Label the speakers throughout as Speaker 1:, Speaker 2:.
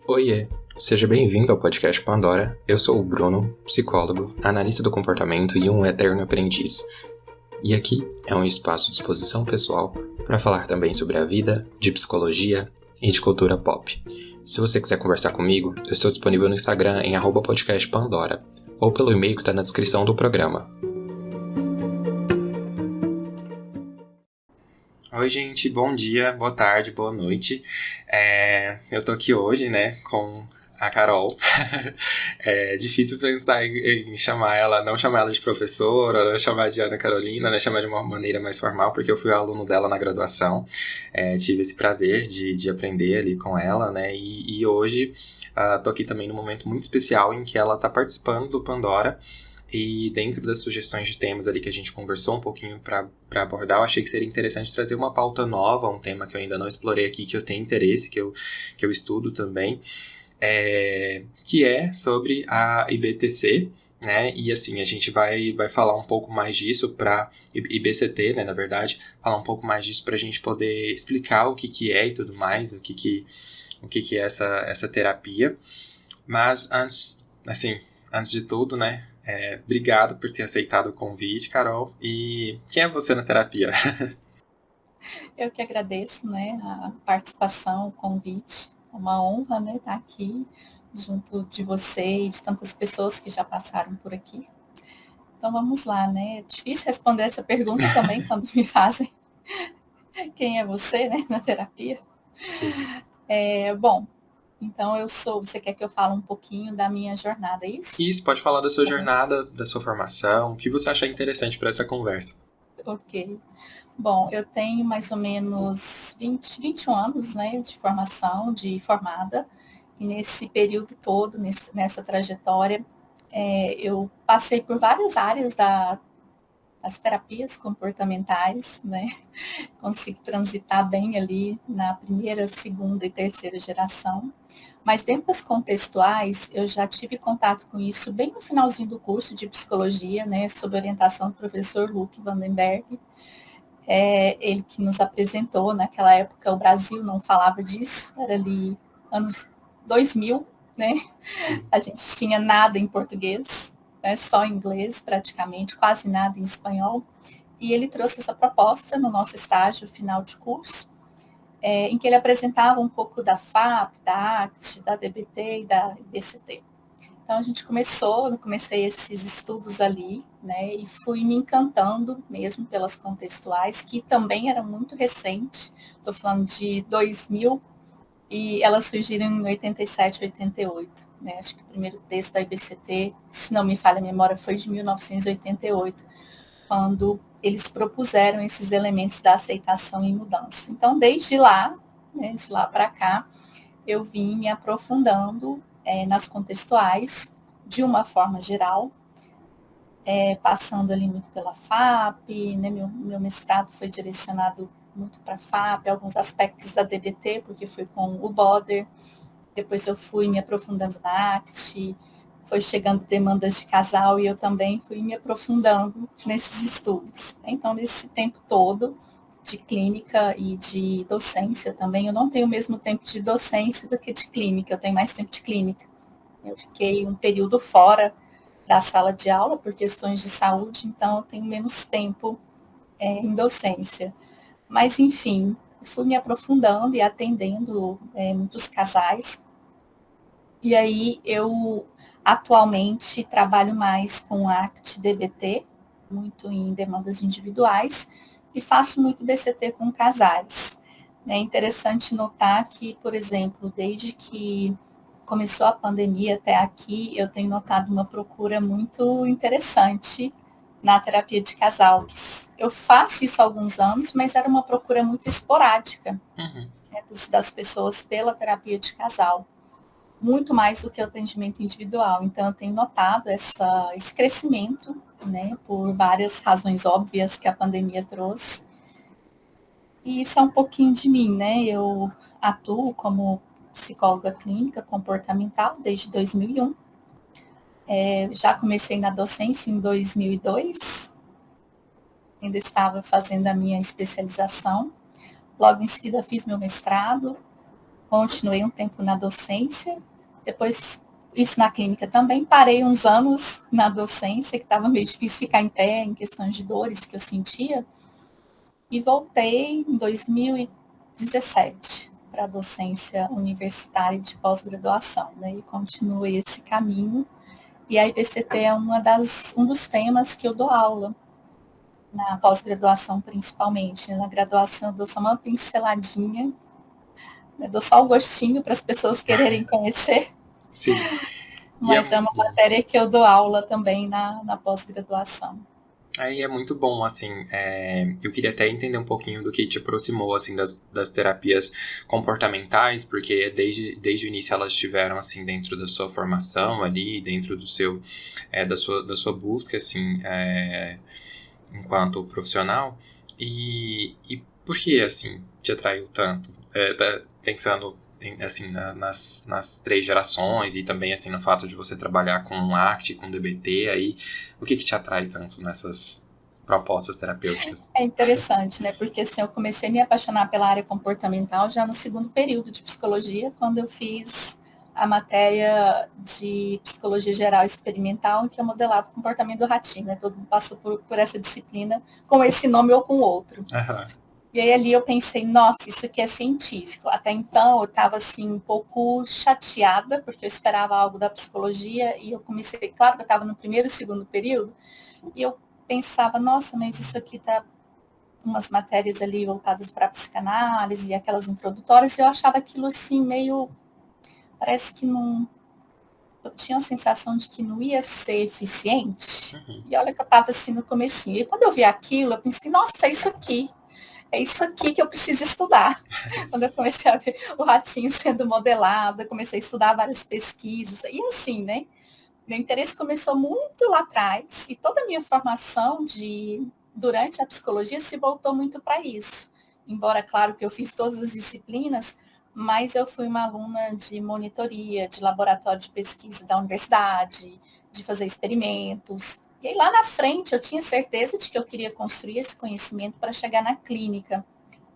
Speaker 1: Oiê, seja bem-vindo ao podcast Pandora. Eu sou o Bruno, psicólogo, analista do comportamento e um eterno aprendiz. E aqui é um espaço de exposição pessoal para falar também sobre a vida, de psicologia e de cultura pop. Se você quiser conversar comigo, eu estou disponível no Instagram em @podcastpandora ou pelo e-mail que está na descrição do programa. Oi, gente, bom dia, boa tarde, boa noite. Eu tô aqui hoje, com a Carol. É difícil pensar em chamar ela, não chamar ela de professora, não chamar de Ana Carolina, chamar de uma maneira mais formal, porque eu fui aluno dela na graduação. Tive esse prazer de aprender ali com ela, e hoje tô aqui também num momento muito especial em que ela tá participando do Pandora. E dentro das sugestões de temas ali que a gente conversou um pouquinho para abordar, eu achei que seria interessante trazer uma pauta nova, um tema que eu ainda não explorei aqui, que eu tenho interesse, que eu estudo também, que é sobre a IBTC, né? E assim, a gente vai falar um pouco mais disso para IBCT, né, na verdade, falar um pouco mais disso para a gente poder explicar o que é e tudo mais, o que é essa terapia. Mas antes de tudo, né? Obrigado por ter aceitado o convite, Carol. E quem é você na terapia?
Speaker 2: Eu que agradeço, a participação, o convite. É uma honra, estar aqui junto de você e de tantas pessoas que já passaram por aqui. Então vamos lá, É difícil responder essa pergunta também quando me fazem quem é você, na terapia.
Speaker 1: Sim.
Speaker 2: Bom, então você quer que eu fale um pouquinho da minha jornada, é isso?
Speaker 1: Isso, pode falar da sua jornada, da sua formação, o que você achar interessante para essa conversa.
Speaker 2: Ok. Bom, eu tenho mais ou menos 21 anos, de formação, de formada, e nesse período todo, nessa trajetória, eu passei por várias áreas das terapias comportamentais, consegui transitar bem ali na primeira, segunda e terceira geração, mas dentro das contextuais, eu já tive contato com isso bem no finalzinho do curso de psicologia, sob orientação do professor Luc Vandenberg, ele que nos apresentou. Naquela época o Brasil não falava disso, era ali anos 2000,
Speaker 1: Sim.
Speaker 2: a gente tinha nada em português, só em inglês praticamente, quase nada em espanhol, e ele trouxe essa proposta no nosso estágio final de curso, em que ele apresentava um pouco da FAP, da ACT, da DBT e da IBCT. Então a gente comecei esses estudos ali, e fui me encantando mesmo pelas contextuais, que também eram muito recentes, estou falando de 2000, e elas surgiram em 87, 88. Acho que o primeiro texto da IBCT, se não me falha a memória, foi de 1988, quando eles propuseram esses elementos da aceitação e mudança. Então, desde lá, de lá para cá, eu vim me aprofundando nas contextuais, de uma forma geral, passando ali muito pela FAP, meu mestrado foi direcionado muito para a FAP, alguns aspectos da DBT, porque foi com o Boder, depois eu fui me aprofundando na ACT, foi chegando demandas de casal e eu também fui me aprofundando nesses estudos. Então, nesse tempo todo de clínica e de docência também, eu não tenho o mesmo tempo de docência do que de clínica, eu tenho mais tempo de clínica. Eu fiquei um período fora da sala de aula por questões de saúde, então eu tenho menos tempo em docência. Mas, enfim, fui me aprofundando e atendendo muitos casais. E aí eu atualmente trabalho mais com ACT-DBT, muito em demandas individuais, e faço muito BCT com casais. É interessante notar que, por exemplo, desde que começou a pandemia até aqui, eu tenho notado uma procura muito interessante na terapia de casal. Eu faço isso há alguns anos, mas era uma procura muito esporádica,
Speaker 1: Uhum.
Speaker 2: das pessoas pela terapia de casal, muito mais do que o atendimento individual. Então, eu tenho notado esse crescimento, por várias razões óbvias que a pandemia trouxe. E isso é um pouquinho de mim, Eu atuo como psicóloga clínica comportamental desde 2001. Já comecei na docência em 2002, ainda estava fazendo a minha especialização. Logo em seguida fiz meu mestrado, continuei um tempo na docência, depois isso na clínica também, parei uns anos na docência, que estava meio difícil ficar em pé em questões de dores que eu sentia, e voltei em 2017 para a docência universitária de pós-graduação, né, e continuei esse caminho, e a IPCT é um dos temas que eu dou aula, na pós-graduação principalmente, né, na graduação eu dou só uma pinceladinha, né, dou só o gostinho para as pessoas quererem conhecer,
Speaker 1: Sim. E é
Speaker 2: mas é
Speaker 1: muito
Speaker 2: uma
Speaker 1: bom.
Speaker 2: matéria que eu dou aula também na pós-graduação.
Speaker 1: Aí é muito bom, assim, eu queria até entender um pouquinho do que te aproximou, assim, das terapias comportamentais, porque desde o início elas estiveram, assim, dentro da sua formação ali, dentro do seu, da sua busca, assim, enquanto profissional, e por que, assim, te atraiu tanto? Pensando, assim, nas três gerações e também, assim, no fato de você trabalhar com ACT, com DBT, aí, o que te atrai tanto nessas propostas terapêuticas?
Speaker 2: É interessante, né? Porque assim, eu comecei a me apaixonar pela área comportamental já no segundo período de psicologia, quando eu fiz a matéria de psicologia geral experimental, em que eu modelava o comportamento do ratinho, né? Todo mundo passou por essa disciplina com esse nome ou com outro.
Speaker 1: Aham.
Speaker 2: E aí ali eu pensei, nossa, isso aqui é científico. Até então eu estava assim um pouco chateada, porque eu esperava algo da psicologia e eu comecei, claro que eu estava no primeiro e segundo período, e eu pensava, nossa, mas isso aqui tá umas matérias ali voltadas para a psicanálise, aquelas introdutórias, e eu achava aquilo assim meio, parece que não, eu tinha a sensação de que não ia ser eficiente.
Speaker 1: Uhum.
Speaker 2: E olha que eu estava assim no comecinho. E quando eu vi aquilo, eu pensei, nossa, é isso aqui que eu preciso estudar. Quando eu comecei a ver o ratinho sendo modelado, eu comecei a estudar várias pesquisas, e assim, né? Meu interesse começou muito lá atrás, e toda a minha formação durante a psicologia se voltou muito para isso. Embora, claro, que eu fiz todas as disciplinas, mas eu fui uma aluna de monitoria, de laboratório de pesquisa da universidade, de fazer experimentos. E aí, lá na frente, eu tinha certeza de que eu queria construir esse conhecimento para chegar na clínica.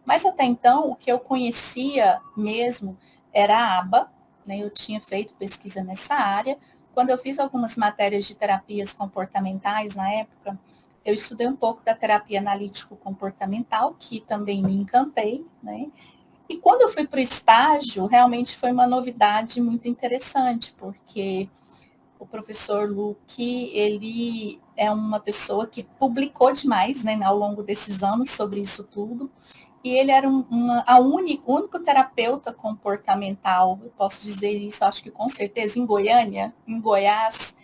Speaker 2: Mas até então, o que eu conhecia mesmo era a aba, né? Eu tinha feito pesquisa nessa área. Quando eu fiz algumas matérias de terapias comportamentais na época, eu estudei um pouco da terapia analítico-comportamental, que também me encantei, né? E quando eu fui para o estágio, realmente foi uma novidade muito interessante, porque o professor Luque, ele é uma pessoa que publicou demais, né, ao longo desses anos sobre isso tudo, e ele era o único terapeuta comportamental, eu posso dizer isso, acho que com certeza, em Goiânia, em Goiás,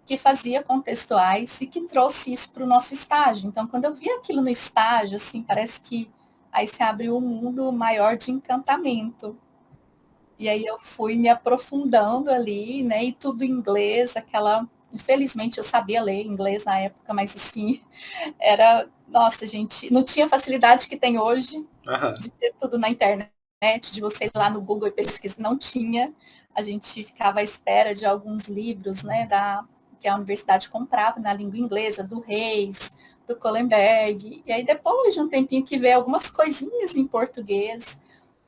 Speaker 2: que fazia contextuais e que trouxe isso para o nosso estágio. Então, quando eu vi aquilo no estágio, assim, parece que aí se abriu um mundo maior de encantamento. E aí eu fui me aprofundando ali, né? E tudo em inglês, aquela. Infelizmente eu sabia ler inglês na época, mas assim, era. Nossa, gente, não tinha facilidade que tem hoje
Speaker 1: Aham.
Speaker 2: de ter tudo na internet, de você ir lá no Google e pesquisar. Não tinha. A gente ficava à espera de alguns livros, né? Que a universidade comprava na língua inglesa, do Reis, do Kohlenberg. E aí, depois de um tempinho que veio algumas coisinhas em português,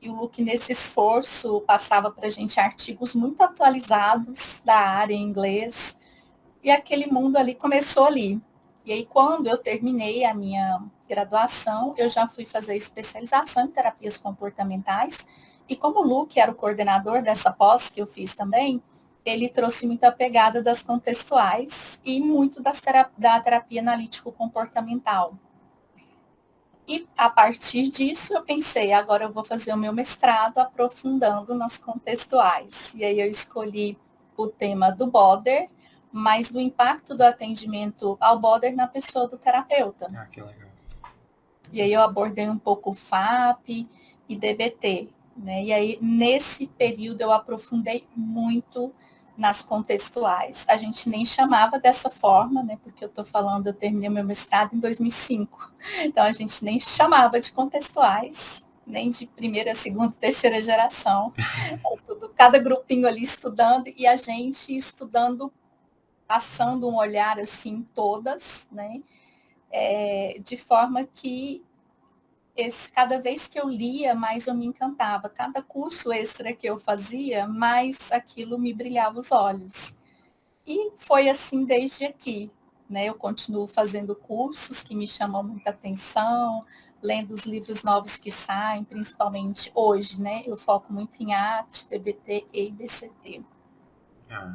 Speaker 2: e o Luke, nesse esforço, passava para a gente artigos muito atualizados da área em inglês, e aquele mundo ali começou ali. E aí, quando eu terminei a minha graduação, eu já fui fazer especialização em terapias comportamentais, e como o Luke era o coordenador dessa pós que eu fiz também, ele trouxe muita pegada das contextuais e muito da terapia analítico-comportamental. E a partir disso eu pensei, agora eu vou fazer o meu mestrado aprofundando nas contextuais. E aí eu escolhi o tema do Boder, mas do impacto do atendimento ao Boder na pessoa do terapeuta.
Speaker 1: Ah, que legal.
Speaker 2: E aí eu abordei um pouco o FAP e DBT, né? E aí nesse período eu aprofundei muito nas contextuais. A gente nem chamava dessa forma, né? Porque eu estou falando, eu terminei meu mestrado em 2005. Então a gente nem chamava de contextuais, nem de primeira, segunda, terceira geração. Tudo, cada grupinho ali estudando e a gente estudando, passando um olhar assim todas, né? De forma que cada vez que eu lia, mais eu me encantava. Cada curso extra que eu fazia, mais aquilo me brilhava os olhos. E foi assim desde aqui, né? Eu continuo fazendo cursos que me chamam muita atenção, lendo os livros novos que saem, principalmente hoje, né? Eu foco muito em arte, TBT e IBCT.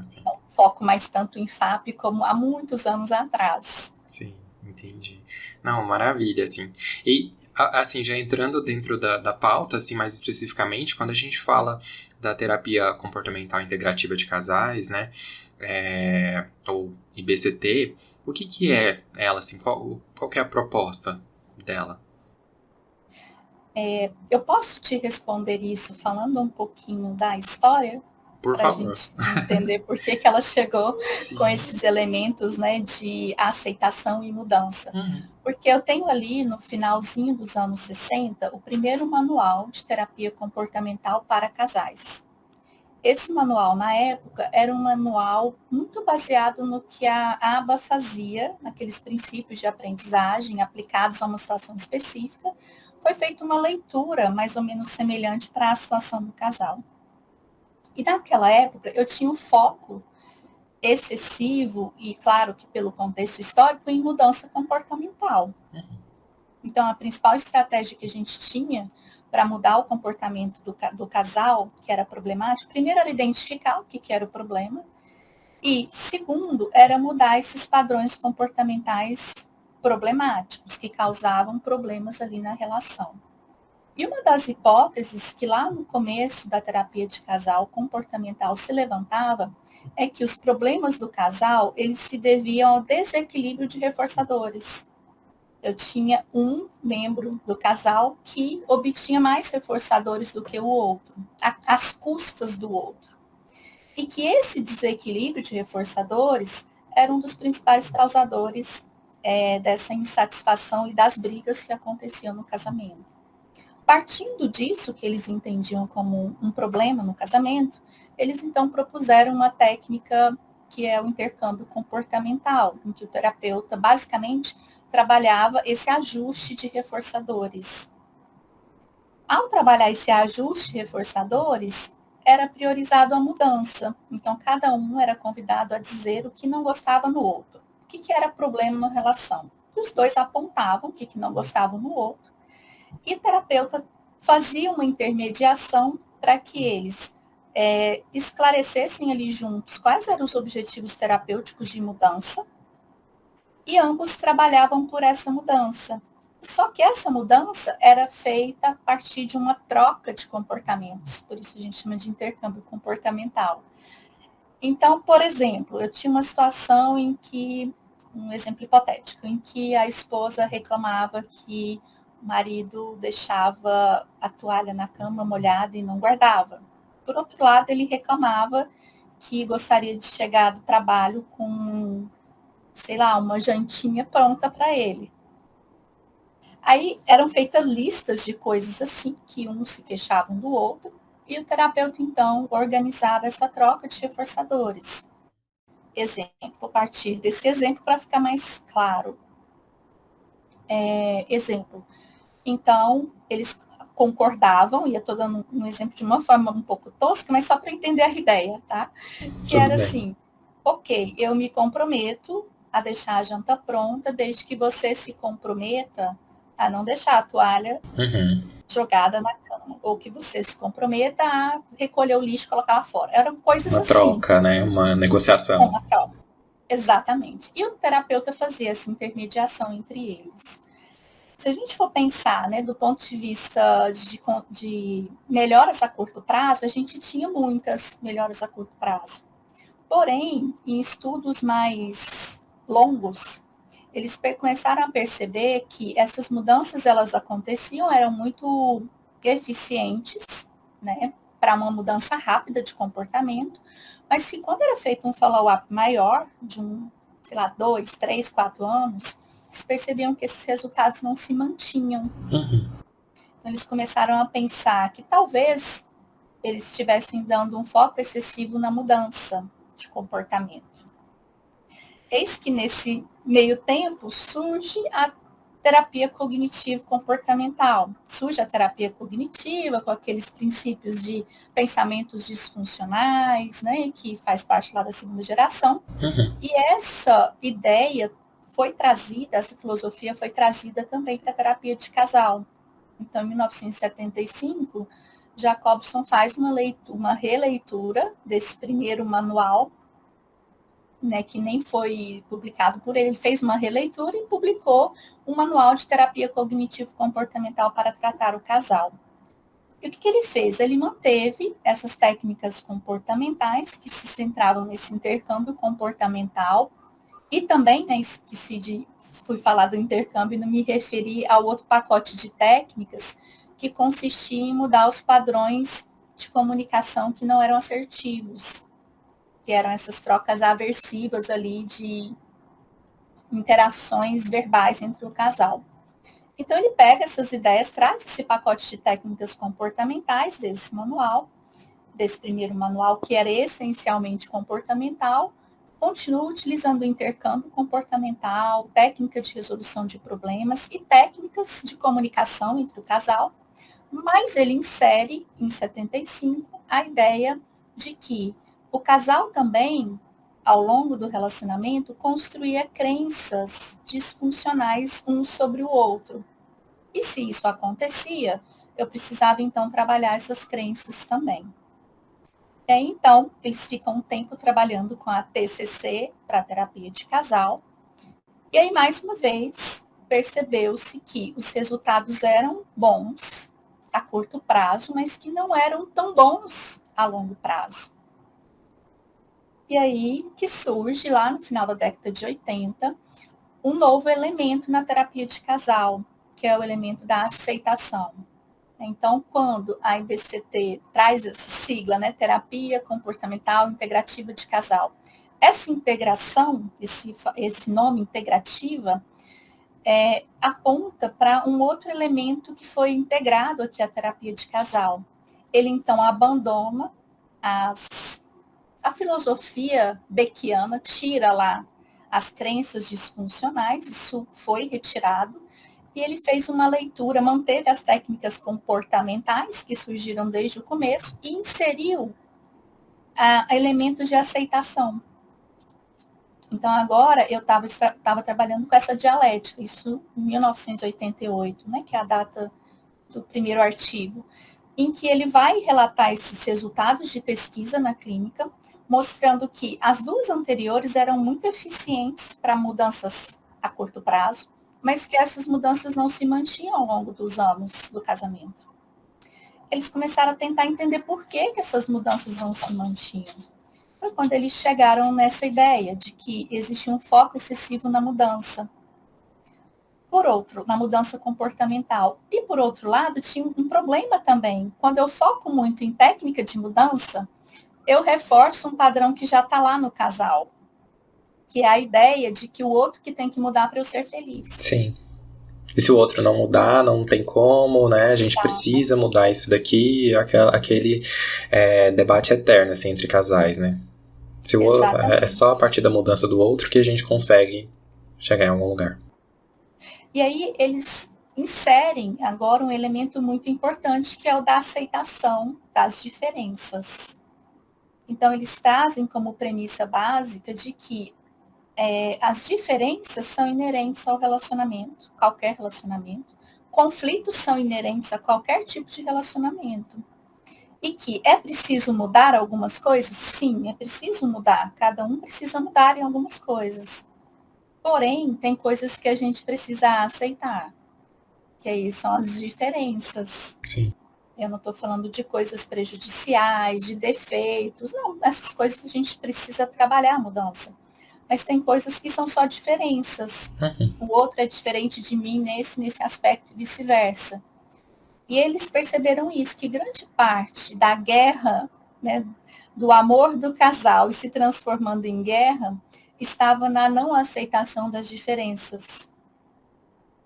Speaker 1: Sim.
Speaker 2: Não foco mais tanto em FAP como há muitos anos atrás.
Speaker 1: Sim, entendi. Não, maravilha, assim. E, assim, já entrando dentro da pauta, assim, mais especificamente, quando a gente fala da terapia comportamental integrativa de casais, né, ou IBCT, o que é ela, assim, qual que é a proposta dela?
Speaker 2: Eu posso te responder isso falando um pouquinho da história,
Speaker 1: Por
Speaker 2: para a
Speaker 1: favor.
Speaker 2: gente entender por que ela chegou com
Speaker 1: Sim.
Speaker 2: esses elementos, né, de aceitação e mudança.
Speaker 1: Uhum.
Speaker 2: Porque eu tenho ali, no finalzinho dos anos 60, o primeiro manual de terapia comportamental para casais. Esse manual, na época, era um manual muito baseado no que a ABA fazia, naqueles princípios de aprendizagem aplicados a uma situação específica. Foi feita uma leitura mais ou menos semelhante para a situação do casal. E naquela época, eu tinha um foco excessivo, e claro que pelo contexto histórico, em mudança comportamental. Então, a principal estratégia que a gente tinha para mudar o comportamento do casal, que era problemático, primeiro era identificar o que era o problema, e segundo, era mudar esses padrões comportamentais problemáticos, que causavam problemas ali na relação. E uma das hipóteses que lá no começo da terapia de casal comportamental se levantava é que os problemas do casal, eles se deviam ao desequilíbrio de reforçadores. Eu tinha um membro do casal que obtinha mais reforçadores do que o outro, às custas do outro. E que esse desequilíbrio de reforçadores era um dos principais causadores dessa insatisfação e das brigas que aconteciam no casamento. Partindo disso, que eles entendiam como um problema no casamento, eles então propuseram uma técnica que é o intercâmbio comportamental, em que o terapeuta basicamente trabalhava esse ajuste de reforçadores. Ao trabalhar esse ajuste de reforçadores, era priorizado a mudança. Então, cada um era convidado a dizer o que não gostava no outro. O que era problema na relação? E os dois apontavam o que não gostavam no outro. E o terapeuta fazia uma intermediação para que eles esclarecessem ali juntos quais eram os objetivos terapêuticos de mudança, e ambos trabalhavam por essa mudança. Só que essa mudança era feita a partir de uma troca de comportamentos, por isso a gente chama de intercâmbio comportamental. Então, por exemplo, eu tinha uma situação em que, um exemplo hipotético, em que a esposa reclamava que o marido deixava a toalha na cama molhada e não guardava. Por outro lado, ele reclamava que gostaria de chegar do trabalho com, sei lá, uma jantinha pronta para ele. Aí eram feitas listas de coisas assim, que um se queixavam do outro, e o terapeuta, então, organizava essa troca de reforçadores. Exemplo, a partir desse exemplo, para ficar mais claro. Exemplo, então, eles concordavam, e eu estou dando um exemplo de uma forma um pouco tosca, mas só para entender a ideia, tá? Que
Speaker 1: Tudo
Speaker 2: era
Speaker 1: bem.
Speaker 2: assim, ok, eu me comprometo a deixar a janta pronta, desde que você se comprometa a não deixar a toalha jogada na cama, ou que você se comprometa a recolher o lixo e colocar lá fora. Eram coisas
Speaker 1: Uma
Speaker 2: assim.
Speaker 1: troca, né? Uma negociação.
Speaker 2: Uma troca. Exatamente. E o terapeuta fazia essa intermediação entre eles. Se a gente for pensar, né, do ponto de vista de melhoras a curto prazo, a gente tinha muitas melhoras a curto prazo. Porém, em estudos mais longos, eles começaram a perceber que essas mudanças, elas aconteciam, eram muito eficientes, né, para uma mudança rápida de comportamento, mas que quando era feito um follow-up maior, de sei lá, 2, 3, 4 anos, eles percebiam que esses resultados não se mantinham. Então, eles começaram a pensar que talvez eles estivessem dando um foco excessivo na mudança de comportamento. Eis que nesse meio tempo surge a terapia cognitivo-comportamental. Surge a terapia cognitiva com aqueles princípios de pensamentos disfuncionais, né, que faz parte lá da segunda geração. E essa ideia foi trazida, essa filosofia foi trazida também para a terapia de casal. Então, em 1975, Jacobson faz uma releitura desse primeiro manual, né, que nem foi publicado por ele. Ele fez uma releitura e publicou um manual de terapia cognitivo-comportamental para tratar o casal. E o que ele fez? Ele manteve essas técnicas comportamentais que se centravam nesse intercâmbio comportamental e também, né, fui falar do intercâmbio e não me referi ao outro pacote de técnicas que consistia em mudar os padrões de comunicação que não eram assertivos, que eram essas trocas aversivas ali de interações verbais entre o casal. Então, ele pega essas ideias, traz esse pacote de técnicas comportamentais desse manual, desse primeiro manual, que era essencialmente comportamental, continua utilizando o intercâmbio comportamental, técnica de resolução de problemas e técnicas de comunicação entre o casal, mas ele insere, em 75, a ideia de que o casal também, ao longo do relacionamento, construía crenças disfuncionais um sobre o outro. E se isso acontecia, eu precisava, então, trabalhar essas crenças também. E aí, então, eles ficam um tempo trabalhando com a TCC, para terapia de casal. E aí, mais uma vez, percebeu-se que os resultados eram bons a curto prazo, mas que não eram tão bons a longo prazo. E aí que surge, lá no final da década de 80, um novo elemento na terapia de casal, que é o elemento da aceitação. Então, quando a IBCT traz essa sigla, né, terapia comportamental integrativa de casal, essa integração, esse nome integrativa, aponta para um outro elemento que foi integrado aqui à terapia de casal. Ele, então, abandona a filosofia beckiana, tira lá as crenças disfuncionais, isso foi retirado, e ele fez uma leitura, manteve as técnicas comportamentais que surgiram desde o começo e inseriu elementos de aceitação. Então, agora eu estava trabalhando com essa dialética, isso em 1988, né, que é a data do primeiro artigo, em que ele vai relatar esses resultados de pesquisa na clínica, mostrando que as duas anteriores eram muito eficientes para mudanças a curto prazo, mas que essas mudanças não se mantinham ao longo dos anos do casamento. Eles começaram a tentar entender por que essas mudanças não se mantinham. Foi quando eles chegaram nessa ideia de que existia um foco excessivo na mudança. Por outro, na mudança comportamental. E por outro lado, tinha um problema também. Quando eu foco muito em técnica de mudança, eu reforço um padrão que já está lá no casal, que é a ideia de que o outro que tem que mudar para eu ser feliz.
Speaker 1: Sim. E se o outro não mudar, não tem como, né? A gente precisa mudar isso daqui, aquele debate eterno, assim, entre casais, né? É só a partir da mudança do outro que a gente consegue chegar em algum lugar.
Speaker 2: E aí eles inserem agora um elemento muito importante, que é o da aceitação das diferenças. Então, eles trazem como premissa básica de que as diferenças são inerentes ao relacionamento, qualquer relacionamento. Conflitos são inerentes a qualquer tipo de relacionamento. E que é preciso mudar algumas coisas? Sim, é preciso mudar. Cada um precisa mudar em algumas coisas. Porém, tem coisas que a gente precisa aceitar, que aí são as diferenças.
Speaker 1: Sim.
Speaker 2: Eu não estou falando de coisas prejudiciais, de defeitos, não, essas coisas a gente precisa trabalhar a mudança. Mas tem coisas que são só diferenças. O outro é diferente de mim nesse aspecto e vice-versa. E eles perceberam isso, que grande parte da guerra, né, do amor do casal e se transformando em guerra, estava na não aceitação das diferenças.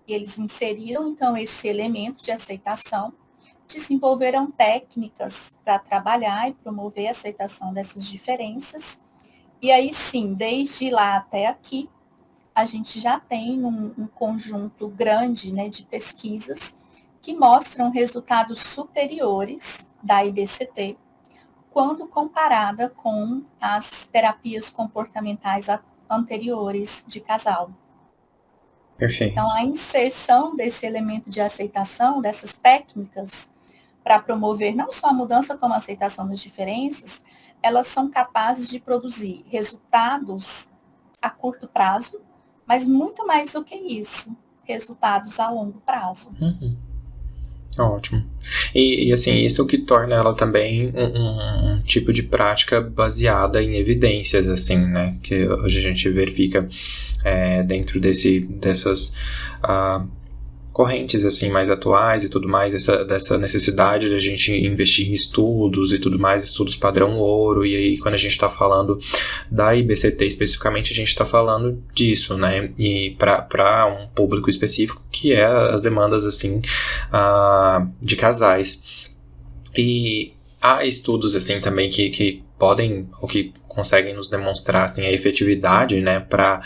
Speaker 2: E eles inseriram, então, esse elemento de aceitação, desenvolveram técnicas para trabalhar e promover a aceitação dessas diferenças. E aí, sim, desde lá até aqui, a gente já tem um conjunto grande, né, de pesquisas que mostram resultados superiores da IBCT quando comparada com as terapias comportamentais anteriores de casal.
Speaker 1: Perfeito.
Speaker 2: Então, a inserção desse elemento de aceitação, dessas técnicas, para promover não só a mudança, como a aceitação das diferenças, elas são capazes de produzir resultados a curto prazo, mas muito mais do que isso, resultados a longo prazo.
Speaker 1: Uhum. Ótimo. E assim, isso que torna ela também um tipo de prática baseada em evidências, assim, né? Que hoje a gente verifica dentro dessas correntes assim mais atuais e tudo mais, dessa necessidade de a gente investir em estudos e tudo mais, estudos padrão ouro, e aí quando a gente está falando da IBCT especificamente, a gente está falando disso, né, e para um público específico, que é as demandas assim de casais. E há estudos assim também que podem, ou que conseguem nos demonstrar assim, a efetividade, né, para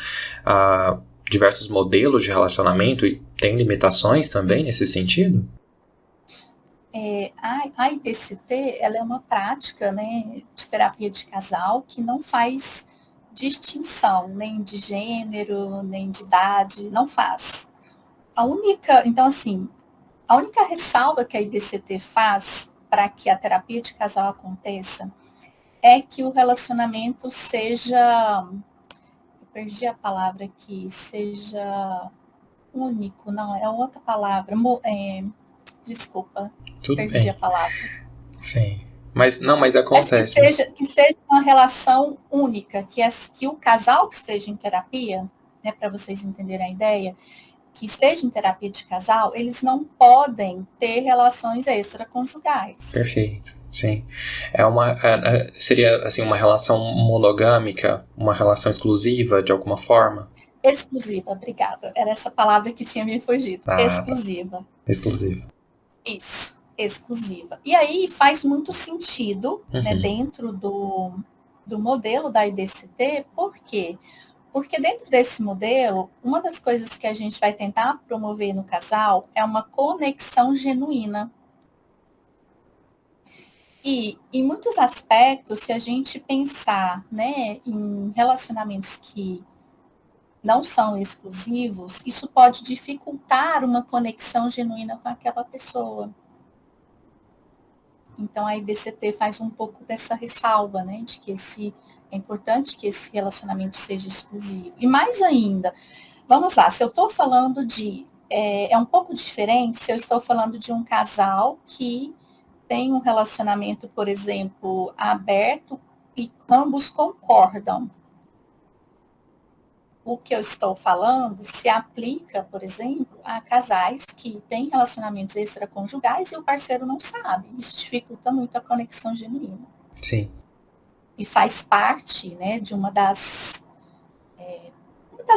Speaker 1: diversos modelos de relacionamento, e tem limitações também nesse sentido?
Speaker 2: A IBCT, ela é uma prática, né, de terapia de casal que não faz distinção nem de gênero, nem de idade, não faz. Então assim, a única ressalva que a IBCT faz para que a terapia de casal aconteça é que o relacionamento seja, eu perdi a palavra aqui, seja único, não, é outra palavra, desculpa,
Speaker 1: Tudo
Speaker 2: perdi a
Speaker 1: bem.
Speaker 2: palavra.
Speaker 1: Sim. Mas
Speaker 2: Mas
Speaker 1: acontece.
Speaker 2: que seja uma relação única, que o casal que esteja em terapia, né, para vocês entenderem a ideia, que esteja em terapia de casal, eles não podem ter relações extraconjugais.
Speaker 1: Perfeito. Sim. Seria assim uma relação monogâmica, uma relação exclusiva de alguma forma?
Speaker 2: Exclusiva, obrigada. Era essa palavra que tinha me fugido.
Speaker 1: Ah, tá.
Speaker 2: Exclusiva.
Speaker 1: Exclusiva.
Speaker 2: Isso, exclusiva. E aí faz muito sentido, né,
Speaker 1: Uhum.
Speaker 2: dentro do modelo da IBCT, por quê? Porque dentro desse modelo, uma das coisas que a gente vai tentar promover no casal é uma conexão genuína. E em muitos aspectos, se a gente pensar, né, em relacionamentos que não são exclusivos, isso pode dificultar uma conexão genuína com aquela pessoa. Então a IBCT faz um pouco dessa ressalva, né, de que é importante que esse relacionamento seja exclusivo. E mais ainda, vamos lá, se eu estou falando é um pouco diferente se eu estou falando de um casal que tem um relacionamento, por exemplo, aberto e ambos concordam. O que eu estou falando se aplica, por exemplo, a casais que têm relacionamentos extraconjugais e o parceiro não sabe. Isso dificulta muito a conexão genuína.
Speaker 1: Sim.
Speaker 2: E faz parte, né, de uma das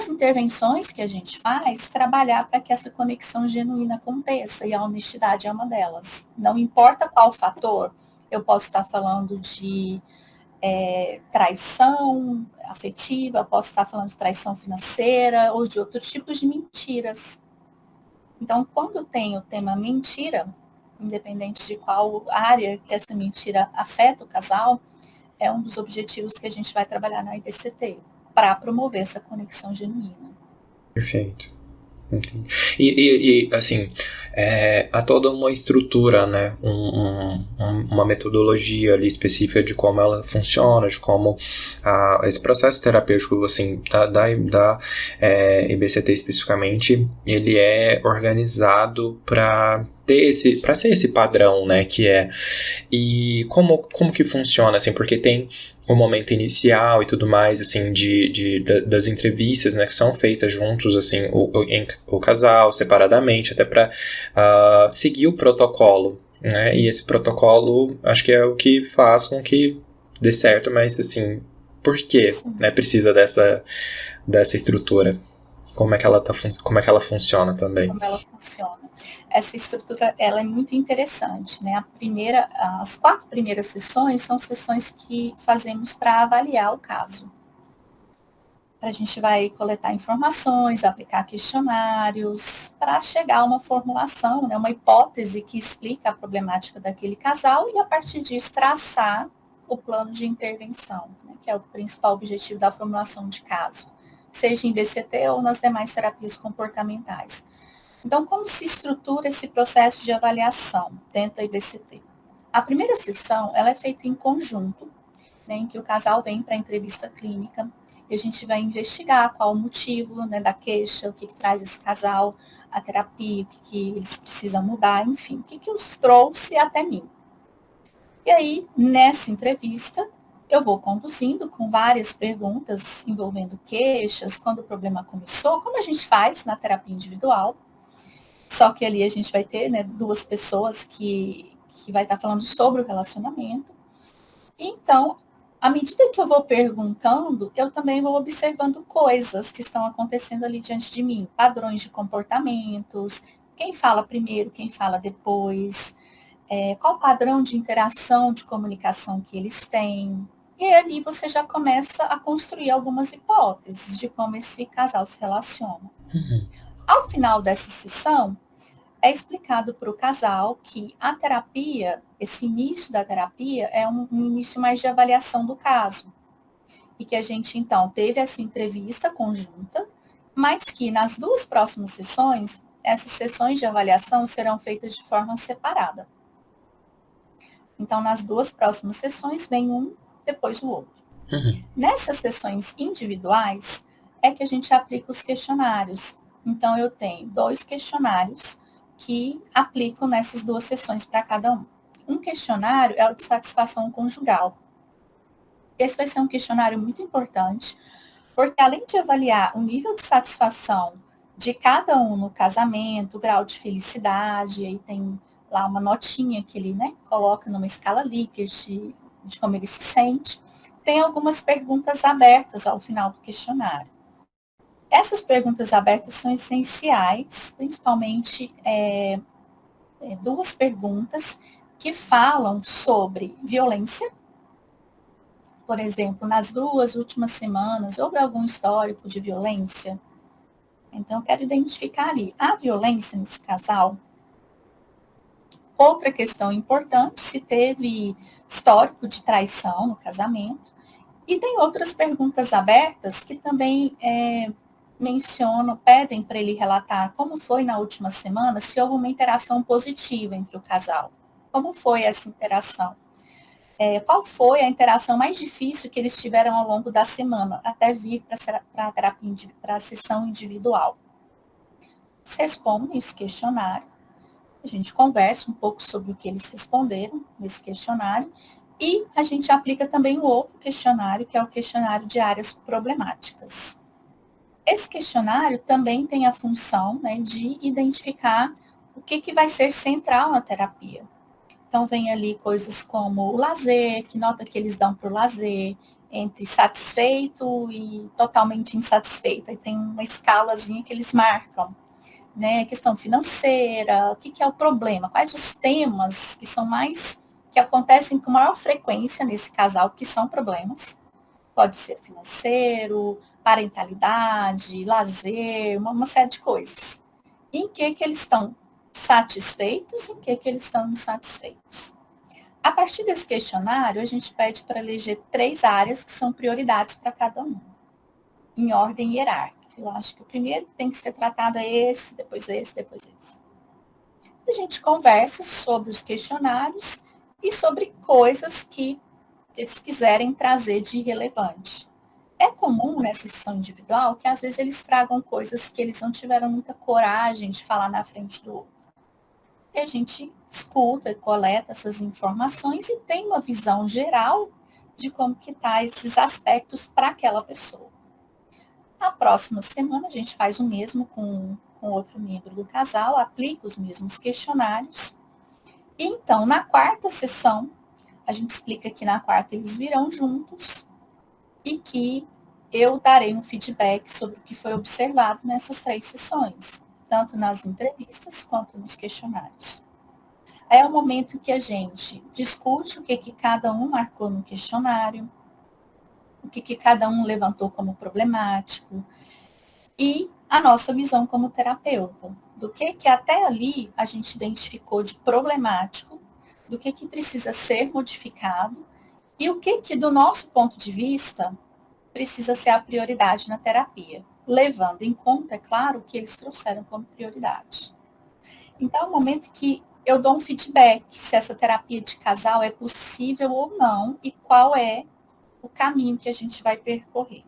Speaker 2: intervenções que a gente faz, trabalhar para que essa conexão genuína aconteça, e a honestidade é uma delas. Não importa qual fator, eu posso estar falando de traição afetiva, posso estar falando de traição financeira ou de outros tipos de mentiras. Então, quando tem o tema mentira, independente de qual área que essa mentira afeta o casal, é um dos objetivos que a gente vai trabalhar na IBCT, para promover essa conexão genuína.
Speaker 1: Perfeito. Entendi. E assim, há toda uma estrutura, né? Uma metodologia ali específica de como ela funciona, de como esse processo terapêutico, assim, da IBCT especificamente, ele é organizado para para ser esse padrão, né, que é. E como que funciona, assim, porque tem o momento inicial e tudo mais, assim, das entrevistas, né, que são feitas juntos, assim, o casal, separadamente, até para seguir o protocolo, né, e esse protocolo, acho que é o que faz com que dê certo, mas, assim, por que, né, precisa dessa estrutura? Como é que como é que ela funciona também?
Speaker 2: Como ela funciona. Essa estrutura, ela é muito interessante, né? As 4 primeiras sessões são sessões que fazemos para avaliar o caso. A gente vai coletar informações, aplicar questionários, para chegar a uma formulação, né, uma hipótese que explica a problemática daquele casal e, a partir disso, traçar o plano de intervenção, né, que é o principal objetivo da formulação de caso, seja em BCT ou nas demais terapias comportamentais. Então, como se estrutura esse processo de avaliação dentro da IBCT? A primeira sessão, ela é feita em conjunto, né, em que o casal vem para a entrevista clínica e a gente vai investigar qual o motivo, né, da queixa, o que traz esse casal, a terapia, o que eles precisam mudar, enfim, o que os trouxe até mim. E aí, nessa entrevista, eu vou conduzindo com várias perguntas envolvendo queixas, quando o problema começou, como a gente faz na terapia individual, só que ali a gente vai ter, né, duas pessoas que vai estar falando sobre o relacionamento. Então, à medida que eu vou perguntando, eu também vou observando coisas que estão acontecendo ali diante de mim, padrões de comportamentos, quem fala primeiro, quem fala depois, qual o padrão de interação, de comunicação que eles têm. E ali você já começa a construir algumas hipóteses de como esse casal se relaciona.
Speaker 1: Uhum.
Speaker 2: Ao final dessa sessão, é explicado para o casal que a terapia, esse início da terapia, é um início mais de avaliação do caso. E que a gente, então, teve essa entrevista conjunta, mas que nas duas próximas sessões, essas sessões de avaliação serão feitas de forma separada. Então, nas duas próximas sessões, vem um, depois o outro.
Speaker 1: Uhum.
Speaker 2: Nessas sessões individuais, é que a gente aplica os questionários. Então, eu tenho 2 questionários que aplico nessas 2 sessões para cada um. Um questionário é o de satisfação conjugal. Esse vai ser um questionário muito importante, porque além de avaliar o nível de satisfação de cada um no casamento, o grau de felicidade, aí tem lá uma notinha que ele, né, coloca numa escala Likert de como ele se sente. Tem algumas perguntas abertas ao final do questionário. Essas perguntas abertas são essenciais, principalmente 2 perguntas que falam sobre violência. Por exemplo, nas 2 últimas semanas, houve algum histórico de violência? Então, eu quero identificar ali a violência nesse casal. Outra questão importante, se teve histórico de traição no casamento. E tem outras perguntas abertas que também mencionam, pedem para ele relatar como foi na última semana, se houve uma interação positiva entre o casal. Como foi essa interação? Qual foi a interação mais difícil que eles tiveram ao longo da semana, até vir para a terapia, para a sessão individual? Eles respondem esse questionário, a gente conversa um pouco sobre o que eles responderam nesse questionário, e a gente aplica também o outro questionário, que é o questionário de áreas problemáticas. Esse questionário também tem a função, né, de identificar o que vai ser central na terapia. Então, vem ali coisas como o lazer, que nota que eles dão para o lazer, entre satisfeito e totalmente insatisfeito. Aí tem uma escalazinha que eles marcam, né? Questão financeira, o que é o problema, quais os temas que são mais, que acontecem com maior frequência nesse casal, que são problemas. Pode ser financeiro, parentalidade, lazer, uma série de coisas. Em que eles estão satisfeitos, em que eles estão insatisfeitos. A partir desse questionário, a gente pede para eleger 3 áreas que são prioridades para cada um, em ordem hierárquica. Eu acho que o primeiro que tem que ser tratado é esse, depois esse, depois esse. A gente conversa sobre os questionários e sobre coisas que eles quiserem trazer de relevante. É comum nessa sessão individual que às vezes eles tragam coisas que eles não tiveram muita coragem de falar na frente do outro. E a gente escuta, coleta essas informações e tem uma visão geral de como que tá esses aspectos para aquela pessoa. Na próxima semana a gente faz o mesmo com outro membro do casal, aplica os mesmos questionários. E então, na quarta sessão, a gente explica que na quarta eles virão juntos e que eu darei um feedback sobre o que foi observado nessas 3 sessões, tanto nas entrevistas quanto nos questionários. Aí é o momento que a gente discute o que cada um marcou no questionário, o que cada um levantou como problemático, e a nossa visão como terapeuta, do que até ali a gente identificou de problemático, do que precisa ser modificado, e o que do nosso ponto de vista, precisa ser a prioridade na terapia, levando em conta, é claro, o que eles trouxeram como prioridade. Então, é o momento que eu dou um feedback se essa terapia de casal é possível ou não e qual é o caminho que a gente vai percorrer.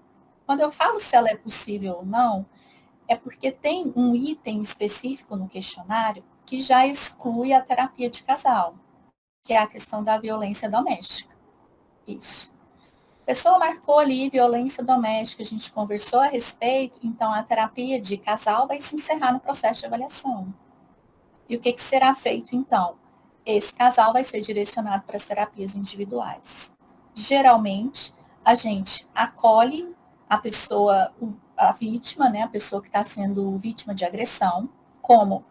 Speaker 2: Quando eu falo se ela é possível ou não, é porque tem um item específico no questionário que já exclui a terapia de casal, que é a questão da violência doméstica. Isso. A pessoa marcou ali violência doméstica, a gente conversou a respeito, então a terapia de casal vai se encerrar no processo de avaliação. E o que será feito então? Esse casal vai ser direcionado para as terapias individuais. Geralmente, a gente acolhe a pessoa, a vítima, né, a pessoa que está sendo vítima de agressão, como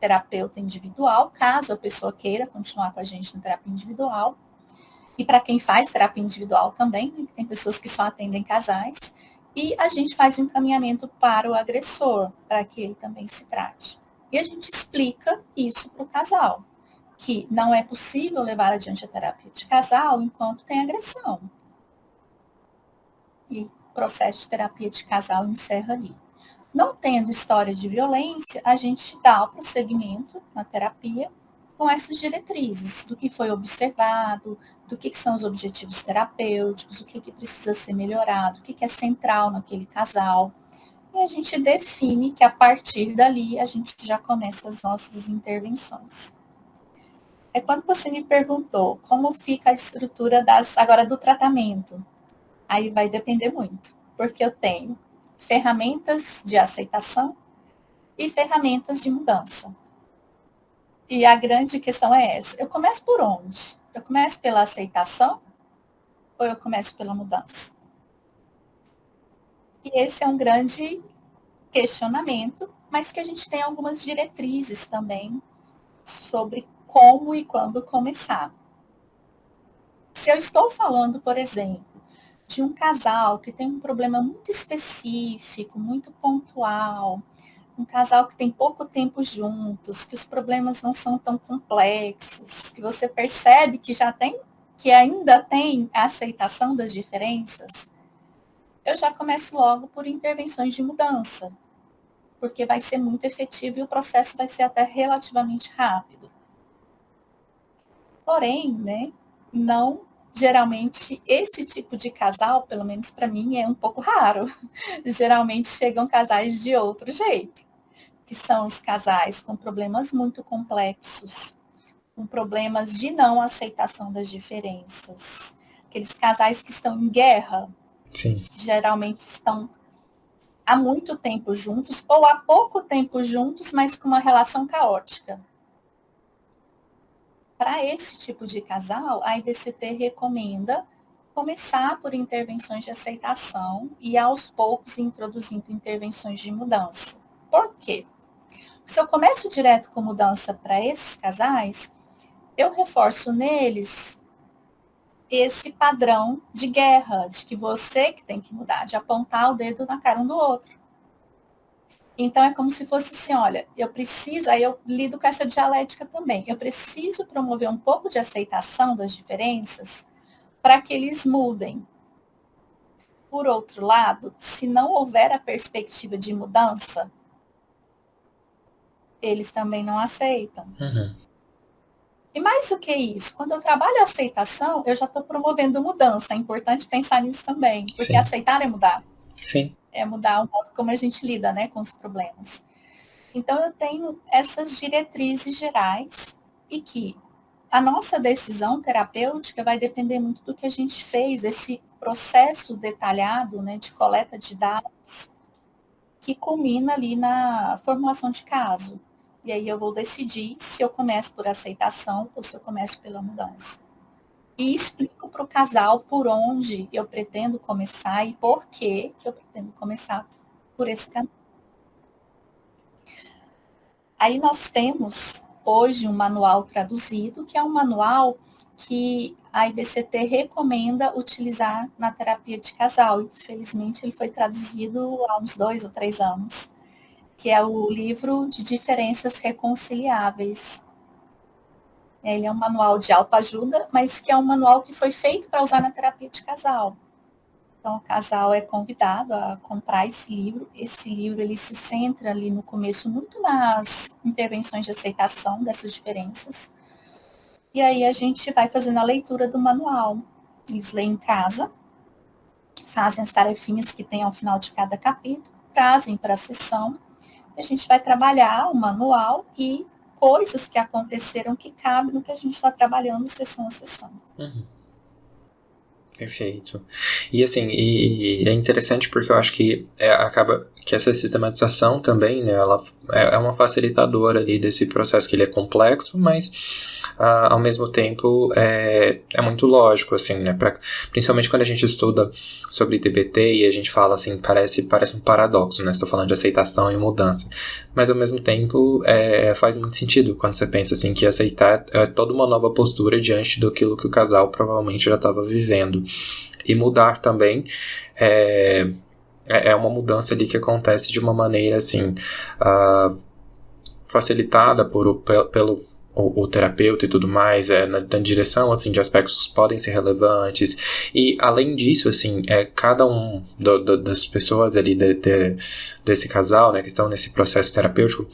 Speaker 2: terapeuta individual, caso a pessoa queira continuar com a gente na terapia individual. E para quem faz terapia individual também, né, tem pessoas que só atendem casais, e a gente faz um encaminhamento para o agressor, para que ele também se trate. E a gente explica isso para o casal, que não é possível levar adiante a terapia de casal enquanto tem agressão. E o processo de terapia de casal encerra ali. Não tendo história de violência, a gente dá o prosseguimento na terapia com essas diretrizes do que foi observado, do que são os objetivos terapêuticos, o que precisa ser melhorado, o que é central naquele casal. E a gente define que a partir dali a gente já começa as nossas intervenções. É quando você me perguntou como fica a estrutura agora do tratamento. Aí vai depender muito, porque eu tenho ferramentas de aceitação e ferramentas de mudança. E a grande questão é essa. Eu começo por onde? Eu começo pela aceitação ou eu começo pela mudança? E esse é um grande questionamento, mas que a gente tem algumas diretrizes também sobre como e quando começar. Se eu estou falando, por exemplo, de um casal que tem um problema muito específico, muito pontual, um casal que tem pouco tempo juntos, que os problemas não são tão complexos, que você percebe que já tem, que ainda tem a aceitação das diferenças, eu já começo logo por intervenções de mudança, porque vai ser muito efetivo e o processo vai ser até relativamente rápido. Porém, né, não geralmente esse tipo de casal, pelo menos para mim, é um pouco raro. Geralmente chegam casais de outro jeito, que são os casais com problemas muito complexos, com problemas de não aceitação das diferenças. Aqueles casais que estão em guerra,
Speaker 1: Sim.
Speaker 2: que geralmente estão há muito tempo juntos ou há pouco tempo juntos, mas com uma relação caótica. Para esse tipo de casal, a IBCT recomenda começar por intervenções de aceitação e, aos poucos, introduzindo intervenções de mudança. Por quê? Se eu começo direto com mudança para esses casais, eu reforço neles esse padrão de guerra, de que você que tem que mudar, de apontar o dedo na cara um do outro. Então, é como se fosse assim, olha, eu preciso, aí eu lido com essa dialética também, eu preciso promover um pouco de aceitação das diferenças para que eles mudem. Por outro lado, se não houver a perspectiva de mudança, eles também não aceitam.
Speaker 1: Uhum.
Speaker 2: E mais do que isso, quando eu trabalho a aceitação, eu já estou promovendo mudança. É importante pensar nisso também, porque
Speaker 1: Sim.
Speaker 2: aceitar é mudar.
Speaker 1: Sim.
Speaker 2: É mudar o modo como a gente lida, né, com os problemas. Então, eu tenho essas diretrizes gerais e que a nossa decisão terapêutica vai depender muito do que a gente fez, desse processo detalhado, né, de coleta de dados, que culmina ali na formulação de caso. E aí eu vou decidir se eu começo por aceitação ou se eu começo pela mudança. E explico para o casal por onde eu pretendo começar e por que eu pretendo começar por esse caminho. Aí nós temos hoje um manual traduzido, que é um manual que a IBCT recomenda utilizar na terapia de casal. Infelizmente, ele foi traduzido há uns 2 ou 3 anos, que é o livro de diferenças reconciliáveis. Ele é um manual de autoajuda, mas que é um manual que foi feito para usar na terapia de casal. Então, o casal é convidado a comprar esse livro. Esse livro ele se centra ali no começo muito nas intervenções de aceitação dessas diferenças. E aí a gente vai fazendo a leitura do manual. Eles leem em casa, fazem as tarefinhas que tem ao final de cada capítulo, trazem para a sessão. A gente vai trabalhar o manual e coisas que aconteceram que cabem no que a gente está trabalhando sessão a sessão.
Speaker 1: Uhum. Perfeito. E assim, e é interessante porque eu acho que acaba que essa sistematização também, né, ela é uma facilitadora ali desse processo, que ele é complexo, mas ao mesmo tempo é muito lógico, assim, né, principalmente quando a gente estuda sobre TBT e a gente fala assim, parece um paradoxo, né, você tá falando de aceitação e mudança, mas ao mesmo tempo faz muito sentido quando você pensa assim, que aceitar é toda uma nova postura diante daquilo que o casal provavelmente já estava vivendo. E mudar também é uma mudança ali que acontece de uma maneira assim facilitada pelo o terapeuta e tudo mais, na direção assim, de aspectos que podem ser relevantes. E além disso, assim, cada um das pessoas ali desse casal, né, que estão nesse processo terapêutico,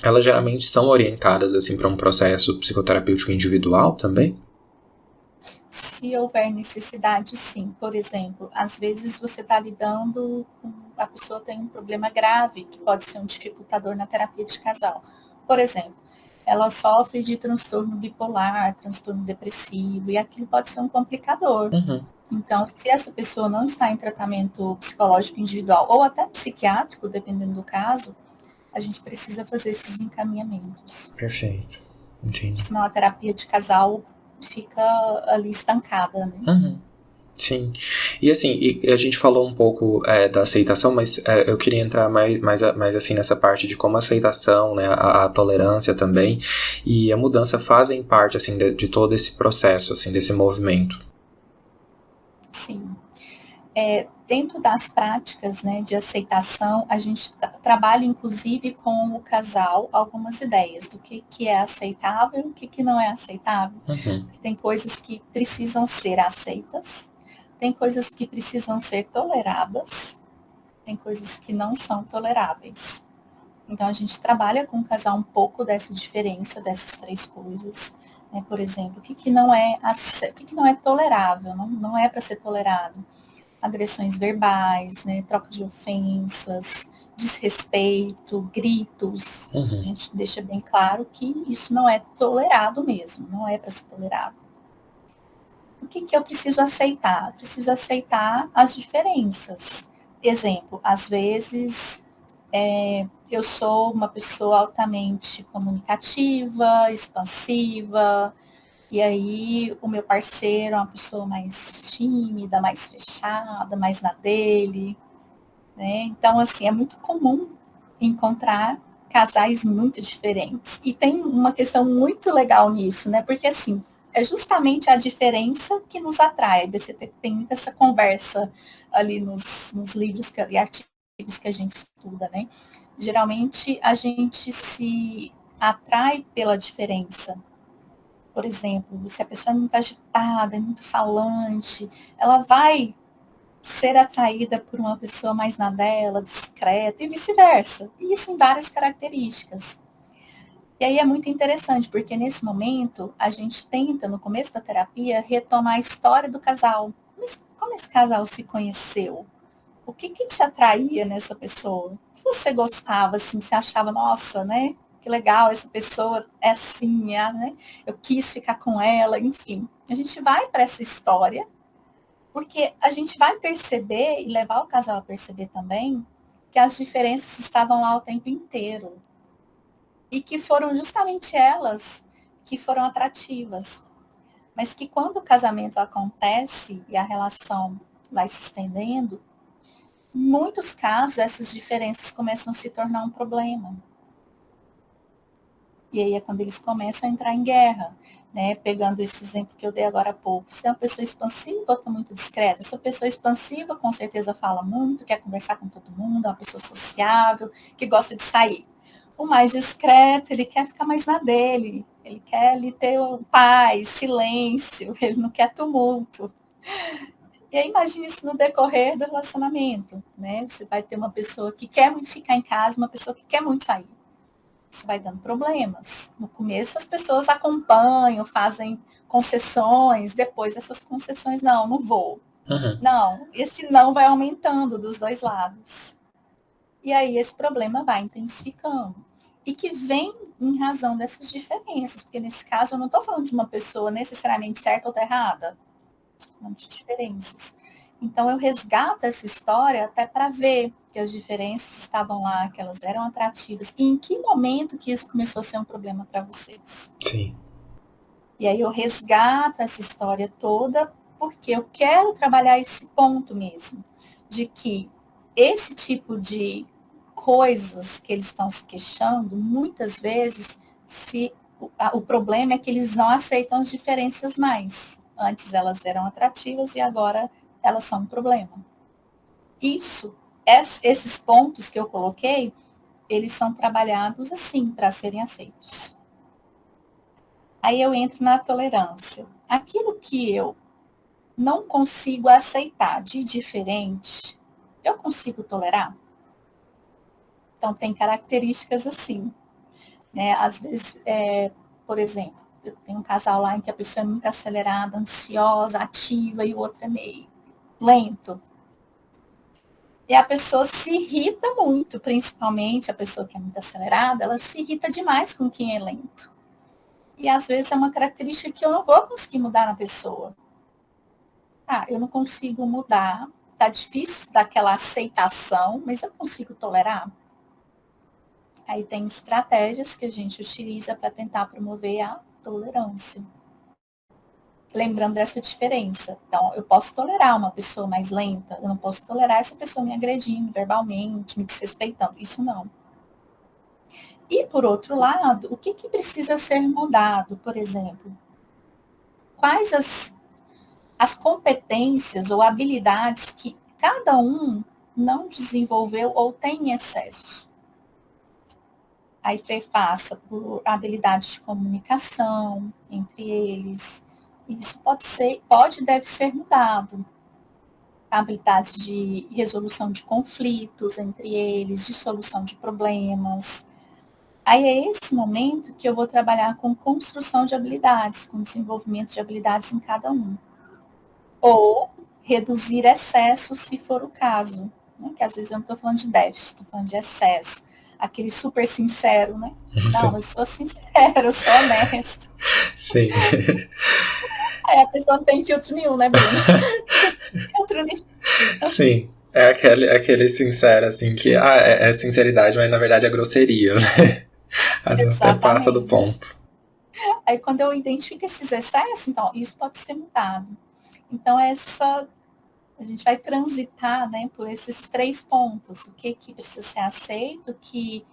Speaker 1: elas geralmente são orientadas assim, para um processo psicoterapêutico individual também?
Speaker 2: Se houver necessidade, sim. Por exemplo, às vezes você está lidando com a pessoa tem um problema grave, que pode ser um dificultador na terapia de casal. Por exemplo, ela sofre de transtorno bipolar, transtorno depressivo, e aquilo pode ser um complicador.
Speaker 1: Uhum.
Speaker 2: Então, se essa pessoa não está em tratamento psicológico individual ou até psiquiátrico, dependendo do caso, a gente precisa fazer esses encaminhamentos.
Speaker 1: Perfeito. Entendi.
Speaker 2: Senão a terapia de casal fica ali estancada, né?
Speaker 1: Uhum. Sim. E assim, a gente falou um pouco da aceitação, mas eu queria entrar mais assim nessa parte de como a aceitação, né, a tolerância também e a mudança fazem parte assim de todo esse processo, assim, desse movimento.
Speaker 2: Sim. Dentro das práticas, né, de aceitação, a gente trabalha inclusive com o casal algumas ideias do que é aceitável e o que não é aceitável.
Speaker 1: Uhum.
Speaker 2: Tem coisas que precisam ser aceitas, tem coisas que precisam ser toleradas, tem coisas que não são toleráveis. Então, a gente trabalha com o casal um pouco dessa diferença dessas 3 coisas. Né? Por exemplo, o que não é tolerável, não é para ser tolerado. Agressões verbais, né? Troca de ofensas, desrespeito, gritos.
Speaker 1: Uhum.
Speaker 2: A gente deixa bem claro que isso não é tolerado mesmo, não é para ser tolerado. O que eu preciso aceitar? Eu preciso aceitar as diferenças. Exemplo, às vezes eu sou uma pessoa altamente comunicativa, expansiva, e aí o meu parceiro é uma pessoa mais tímida, mais fechada, mais na dele, né? Então, assim, é muito comum encontrar casais muito diferentes. E tem uma questão muito legal nisso, né? Porque, assim, é justamente a diferença que nos atrai. Você tem muita essa conversa ali nos livros e artigos que a gente estuda, né? Geralmente, a gente se atrai pela diferença. Por exemplo, se a pessoa é muito agitada, é muito falante, ela vai ser atraída por uma pessoa mais na dela, discreta, e vice-versa. E isso em várias características. E aí é muito interessante, porque nesse momento a gente tenta, no começo da terapia, retomar a história do casal. Como esse casal se conheceu? O que te atraía nessa pessoa? O que você gostava, assim, você achava, nossa, né? Que legal, essa pessoa é assim, né? Eu quis ficar com ela, enfim. A gente vai para essa história, porque a gente vai perceber e levar o casal a perceber também que as diferenças estavam lá o tempo inteiro. E que foram justamente elas que foram atrativas. Mas que quando o casamento acontece e a relação vai se estendendo, em muitos casos, essas diferenças começam a se tornar um problema. E aí é quando eles começam a entrar em guerra. né? Pegando esse exemplo que eu dei agora há pouco. Se é uma pessoa expansiva ou está muito discreta? Essa pessoa expansiva com certeza fala muito, quer conversar com todo mundo, é uma pessoa sociável, que gosta de sair. O mais discreto, ele quer ficar mais na dele, ele quer ali ter paz, silêncio, ele não quer tumulto. E aí imagine isso no decorrer do relacionamento, né? Você vai ter uma pessoa que quer muito ficar em casa, uma pessoa que quer muito sair. Isso vai dando problemas. No começo as pessoas acompanham, fazem concessões, depois essas concessões, não vou.
Speaker 1: Uhum.
Speaker 2: Não, esse não vai aumentando dos dois lados. E aí esse problema vai intensificando. E que vem em razão dessas diferenças, porque nesse caso eu não estou falando de uma pessoa necessariamente certa ou errada, estou falando de diferenças. Então eu resgato essa história até para ver que as diferenças estavam lá, que elas eram atrativas, e em que momento que isso começou a ser um problema para vocês.
Speaker 1: Sim.
Speaker 2: E aí eu resgato essa história toda, porque eu quero trabalhar esse ponto mesmo, de que esse tipo de coisas que eles estão se queixando, muitas vezes, o problema é que eles não aceitam as diferenças mais. Antes elas eram atrativas e agora elas são um problema. Esses pontos que eu coloquei, eles são trabalhados assim, para serem aceitos. Aí eu entro na tolerância. Aquilo que eu não consigo aceitar de diferente, eu consigo tolerar? Então, tem características assim, né? Às vezes, por exemplo, eu tenho um casal lá em que a pessoa é muito acelerada, ansiosa, ativa, e o outro é meio lento. E a pessoa se irrita muito, principalmente a pessoa que é muito acelerada, ela se irrita demais com quem é lento. E às vezes é uma característica que eu não vou conseguir mudar na pessoa. Eu não consigo mudar, tá difícil daquela aceitação, mas eu consigo tolerar. Aí tem estratégias que a gente utiliza para tentar promover a tolerância. Lembrando dessa diferença. Então, eu posso tolerar uma pessoa mais lenta, eu não posso tolerar essa pessoa me agredindo verbalmente, me desrespeitando. Isso não. E, por outro lado, o que precisa ser mudado, por exemplo? Quais as competências ou habilidades que cada um não desenvolveu ou tem em excesso? Aí passa por habilidades de comunicação entre eles. Isso pode e deve ser mudado. Habilidades de resolução de conflitos entre eles, de solução de problemas. Aí é esse momento que eu vou trabalhar com construção de habilidades, com desenvolvimento de habilidades em cada um. Ou reduzir excesso, se for o caso. Né? Que às vezes eu não estou falando de déficit, estou falando de excesso. Aquele super sincero, né? Não, eu sou sincero, eu sou honesto.
Speaker 1: Sim.
Speaker 2: Aí a pessoa não tem filtro nenhum, né, Bruno? Filtro nenhum.
Speaker 1: Sim. É aquele sincero, assim, que é sinceridade, mas na verdade é grosseria, né? Às vezes até passa do ponto.
Speaker 2: Aí quando eu identifico esses excessos, então, isso pode ser mudado. Então, a gente vai transitar, né, por esses 3 pontos. O que precisa ser aceito, que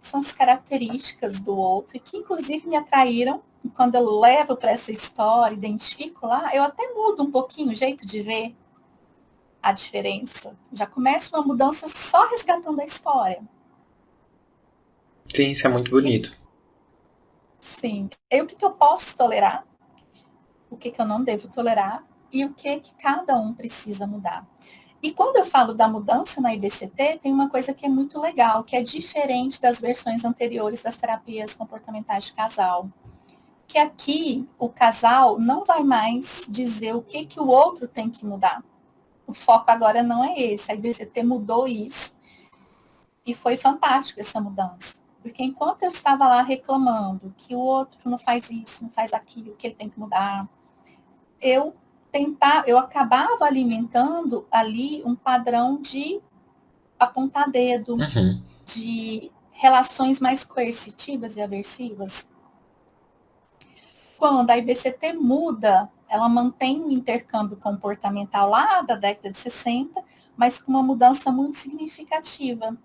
Speaker 2: são as características do outro, e que inclusive me atraíram. E quando eu levo para essa história, identifico lá, eu até mudo um pouquinho o jeito de ver a diferença. Já começa uma mudança só resgatando a história.
Speaker 1: Sim, isso é muito bonito.
Speaker 2: Sim. E o que eu posso tolerar? O que eu não devo tolerar? E o que cada um precisa mudar? E quando eu falo da mudança na IBCT, tem uma coisa que é muito legal, que é diferente das versões anteriores das terapias comportamentais de casal. Que aqui o casal não vai mais dizer o que o outro tem que mudar. O foco agora não é esse. A IBCT mudou isso e foi fantástico essa mudança. Porque enquanto eu estava lá reclamando que o outro não faz isso, não faz aquilo, que ele tem que mudar, eu acabava alimentando ali um padrão de apontar dedo, de relações mais coercitivas e aversivas. Quando a IBCT muda, ela mantém o intercâmbio comportamental lá da década de 60, mas com uma mudança muito significativa.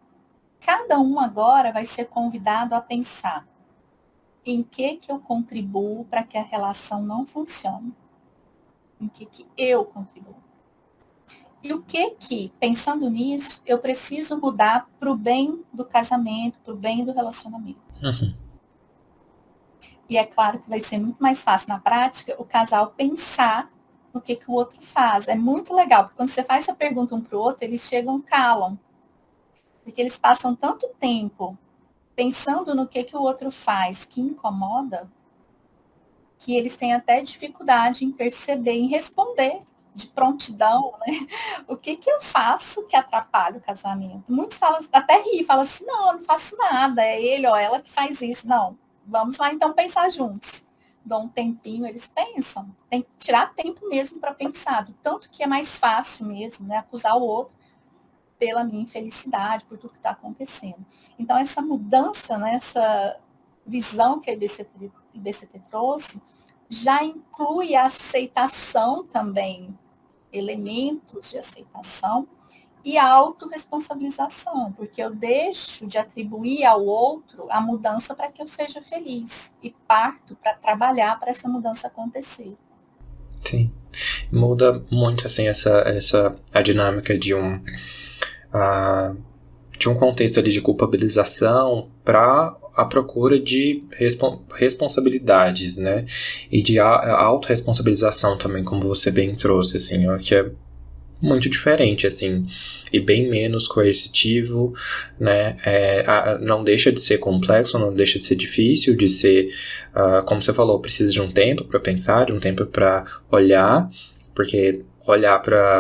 Speaker 2: Cada um agora vai ser convidado a pensar em que eu contribuo para que a relação não funcione? Em que eu contribuo? E o que, pensando nisso, eu preciso mudar para o bem do casamento, para o bem do relacionamento?
Speaker 1: Uhum.
Speaker 2: E é claro que vai ser muito mais fácil na prática o casal pensar no que o outro faz. É muito legal, porque quando você faz essa pergunta um para o outro, eles chegam, calam. Porque eles passam tanto tempo pensando no que o outro faz que incomoda, que eles têm até dificuldade em perceber, em responder de prontidão, né? O que eu faço que atrapalha o casamento? Muitos falam, até ri, falam assim, não, eu não faço nada, é ele ou ela que faz isso. Não, vamos lá então pensar juntos. Dão um tempinho, eles pensam. Tem que tirar tempo mesmo para pensar, do tanto que é mais fácil mesmo, né? Acusar o outro pela minha infelicidade, por tudo que está acontecendo. Então, essa mudança, né, essa visão que a IBCT trouxe, já inclui a aceitação também, elementos de aceitação e a autorresponsabilização, porque eu deixo de atribuir ao outro a mudança para que eu seja feliz e parto para trabalhar para essa mudança acontecer.
Speaker 1: Sim. Muda muito, assim, a dinâmica de um contexto ali de culpabilização para a procura de responsabilidades, né? E de autorresponsabilização também, como você bem trouxe, assim, ó, que é muito diferente, assim, e bem menos coercitivo, né? Não deixa de ser complexo, não deixa de ser difícil, de ser, como você falou, precisa de um tempo para pensar, de um tempo para olhar, porque olhar para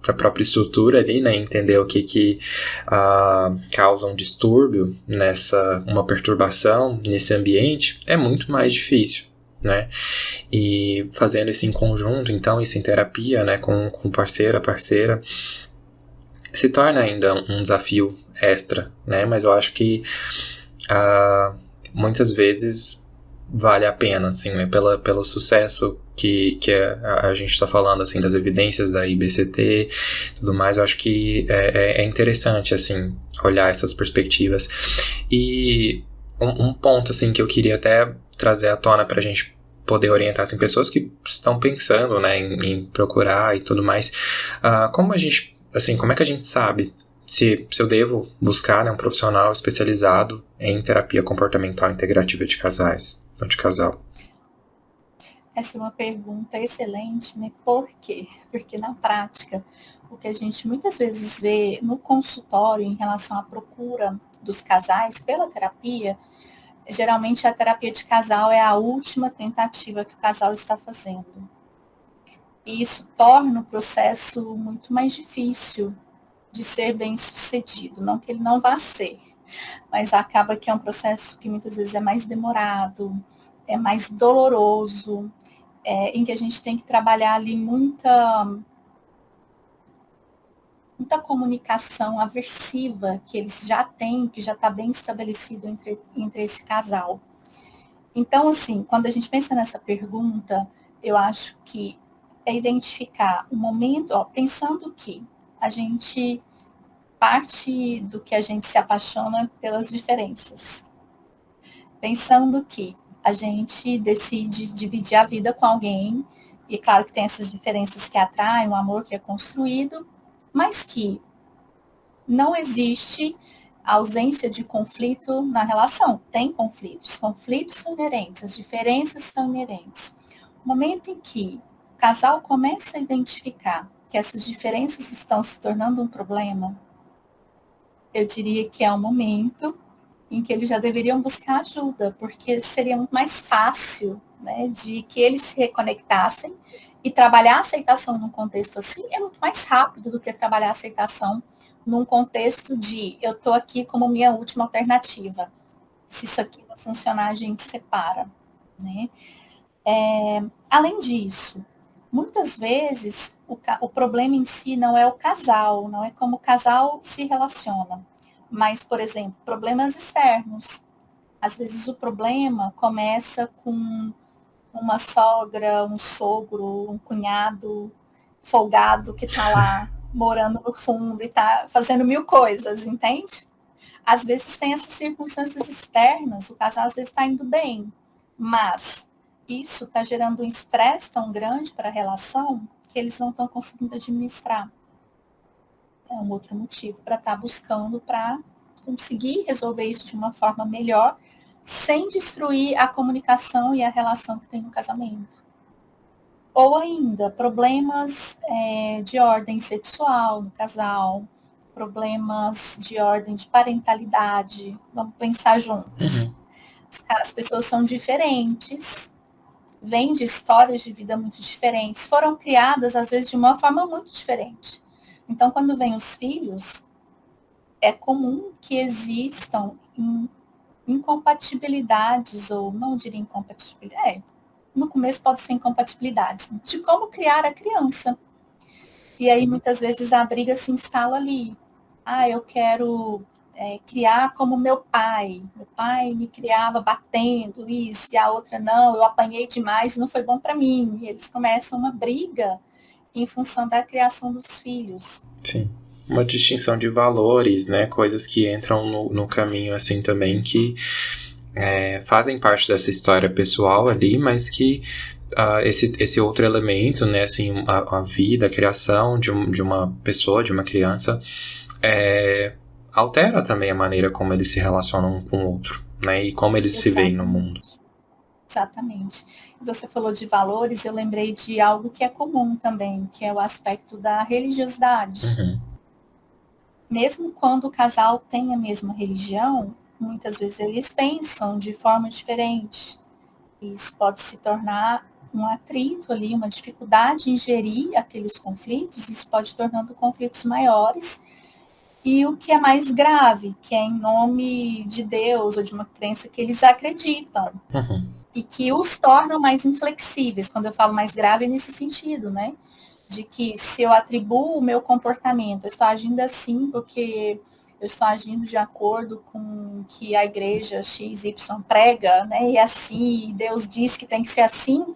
Speaker 1: a própria estrutura ali, né, entender o que causa um distúrbio uma perturbação nesse ambiente é muito mais difícil, né? E fazendo isso em conjunto, então, isso em terapia, né, com parceira, se torna ainda um desafio extra, né? Mas eu acho que muitas vezes vale a pena, assim, né, pelo sucesso que a gente está falando, assim, das evidências da IBCT e tudo mais. Eu acho que é interessante, assim, olhar essas perspectivas. E um ponto, assim, que eu queria até trazer à tona para a gente poder orientar, assim, pessoas que estão pensando, né, em procurar e tudo mais. Como é que a gente sabe se eu devo buscar, né, um profissional especializado em terapia comportamental integrativa de casais, ou de casal?
Speaker 2: Essa é uma pergunta excelente, né? Por quê? Porque na prática, o que a gente muitas vezes vê no consultório em relação à procura dos casais pela terapia, geralmente a terapia de casal é a última tentativa que o casal está fazendo. E isso torna o processo muito mais difícil de ser bem sucedido. Não que ele não vá ser, mas acaba que é um processo que muitas vezes é mais demorado, é mais doloroso, em que a gente tem que trabalhar ali muita comunicação aversiva que eles já têm, que já está bem estabelecido entre esse casal. Então, assim, quando a gente pensa nessa pergunta, eu acho que é identificar o momento, pensando que a gente parte do que a gente se apaixona pelas diferenças. Pensando que a gente decide dividir a vida com alguém, e claro que tem essas diferenças que atraem, o amor que é construído, mas que não existe ausência de conflito na relação. Tem conflitos, conflitos são inerentes, as diferenças são inerentes. O momento em que o casal começa a identificar que essas diferenças estão se tornando um problema, eu diria que é um momento em que eles já deveriam buscar ajuda, porque seria muito mais fácil, né, de que eles se reconectassem, e trabalhar a aceitação num contexto assim é muito mais rápido do que trabalhar a aceitação num contexto de eu estou aqui como minha última alternativa. Se isso aqui não funcionar, a gente separa, né? Além disso, muitas vezes o problema em si não é o casal, não é como o casal se relaciona, mas, por exemplo, problemas externos. Às vezes o problema começa com uma sogra, um sogro, um cunhado folgado que está lá morando no fundo e está fazendo mil coisas, entende? Às vezes tem essas circunstâncias externas, o casal às vezes está indo bem, mas isso está gerando um estresse tão grande para a relação que eles não estão conseguindo administrar. É um outro motivo para estar buscando para conseguir resolver isso de uma forma melhor, sem destruir a comunicação e a relação que tem no casamento. Ou ainda, problemas de ordem sexual no casal, problemas de ordem de parentalidade. Vamos pensar juntos. As pessoas são diferentes, vêm de histórias de vida muito diferentes, foram criadas, às vezes, de uma forma muito diferente. Então, quando vêm os filhos, é comum que existam incompatibilidades, ou não diria incompatibilidade, no começo pode ser incompatibilidades, de como criar a criança. E aí, muitas vezes, a briga se instala ali. Eu quero criar como meu pai. Meu pai me criava batendo isso, e a outra não, eu apanhei demais, não foi bom para mim. E eles começam uma briga em função da criação dos filhos.
Speaker 1: Sim. Uma distinção de valores, né? Coisas que entram no caminho, assim, também, que fazem parte dessa história pessoal ali, mas que esse outro elemento, né? Assim, a vida, a criação de uma pessoa, de uma criança, altera também a maneira como eles se relacionam um com o outro, né? E como eles se veem no mundo.
Speaker 2: Exatamente. Você falou de valores, eu lembrei de algo que é comum também, que é o aspecto da religiosidade. Mesmo quando o casal tem a mesma religião, muitas vezes eles pensam de forma diferente. Isso pode se tornar um atrito ali, uma dificuldade em gerir aqueles conflitos, isso pode tornando conflitos maiores. E o que é mais grave, que é em nome de Deus ou de uma crença que eles acreditam. E que os tornam mais inflexíveis. Quando eu falo mais grave é nesse sentido, né? De que se eu atribuo o meu comportamento, eu estou agindo assim porque eu estou agindo de acordo com o que a igreja XY prega, né? E assim, Deus diz que tem que ser assim,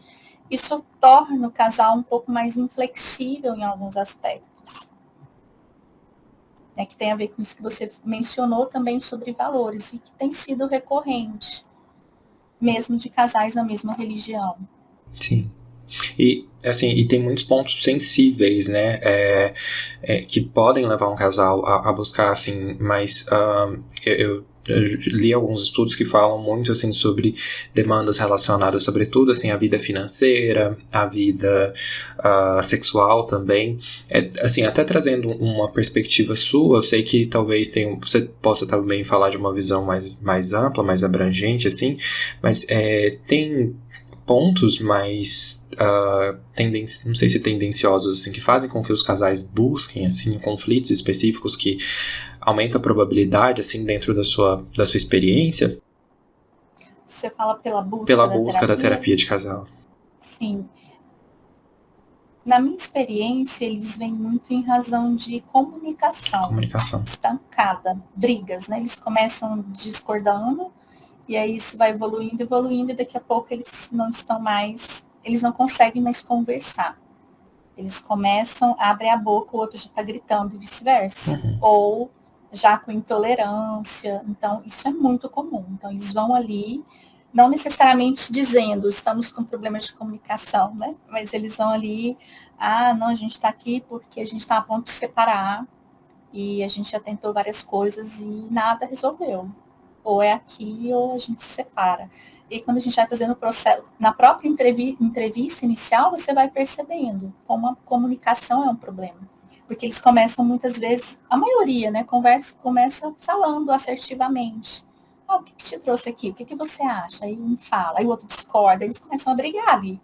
Speaker 2: isso torna o casal um pouco mais inflexível em alguns aspectos. Que tem a ver com isso que você mencionou também sobre valores, e que tem sido recorrente, mesmo de casais na mesma religião.
Speaker 1: Sim. E, assim, e tem muitos pontos sensíveis, né, que podem levar um casal a buscar, assim, mas eu li alguns estudos que falam muito, assim, sobre demandas relacionadas, sobretudo, assim, à vida financeira, à vida sexual também. Assim, até trazendo uma perspectiva sua, eu sei que talvez você possa também falar de uma visão mais ampla, mais abrangente, assim, mas tem pontos mais não sei se tendenciosos, assim, que fazem com que os casais busquem, assim, conflitos específicos que aumentam a probabilidade, assim, dentro da sua experiência?
Speaker 2: Você fala pela busca
Speaker 1: da terapia de casal.
Speaker 2: Sim. Na minha experiência, eles vêm muito em razão de comunicação. Estancada, brigas, né? Eles começam discordando, e aí isso vai evoluindo, e daqui a pouco eles não conseguem mais conversar. Eles começam, abrem a boca, o outro já está gritando e vice-versa. Ou já com intolerância. Então, isso é muito comum. Então, eles vão ali, não necessariamente dizendo, estamos com problemas de comunicação, né? Mas eles vão ali, não, a gente está aqui porque a gente está a ponto de separar, e a gente já tentou várias coisas e nada resolveu. Ou é aqui ou a gente se separa. E quando a gente vai fazendo o processo, na própria entrevista inicial, você vai percebendo como a comunicação é um problema. Porque eles começam muitas vezes, a maioria, né, começa falando assertivamente. O que te trouxe aqui? O que você acha? Aí um fala, aí o outro discorda, eles começam a brigar ali.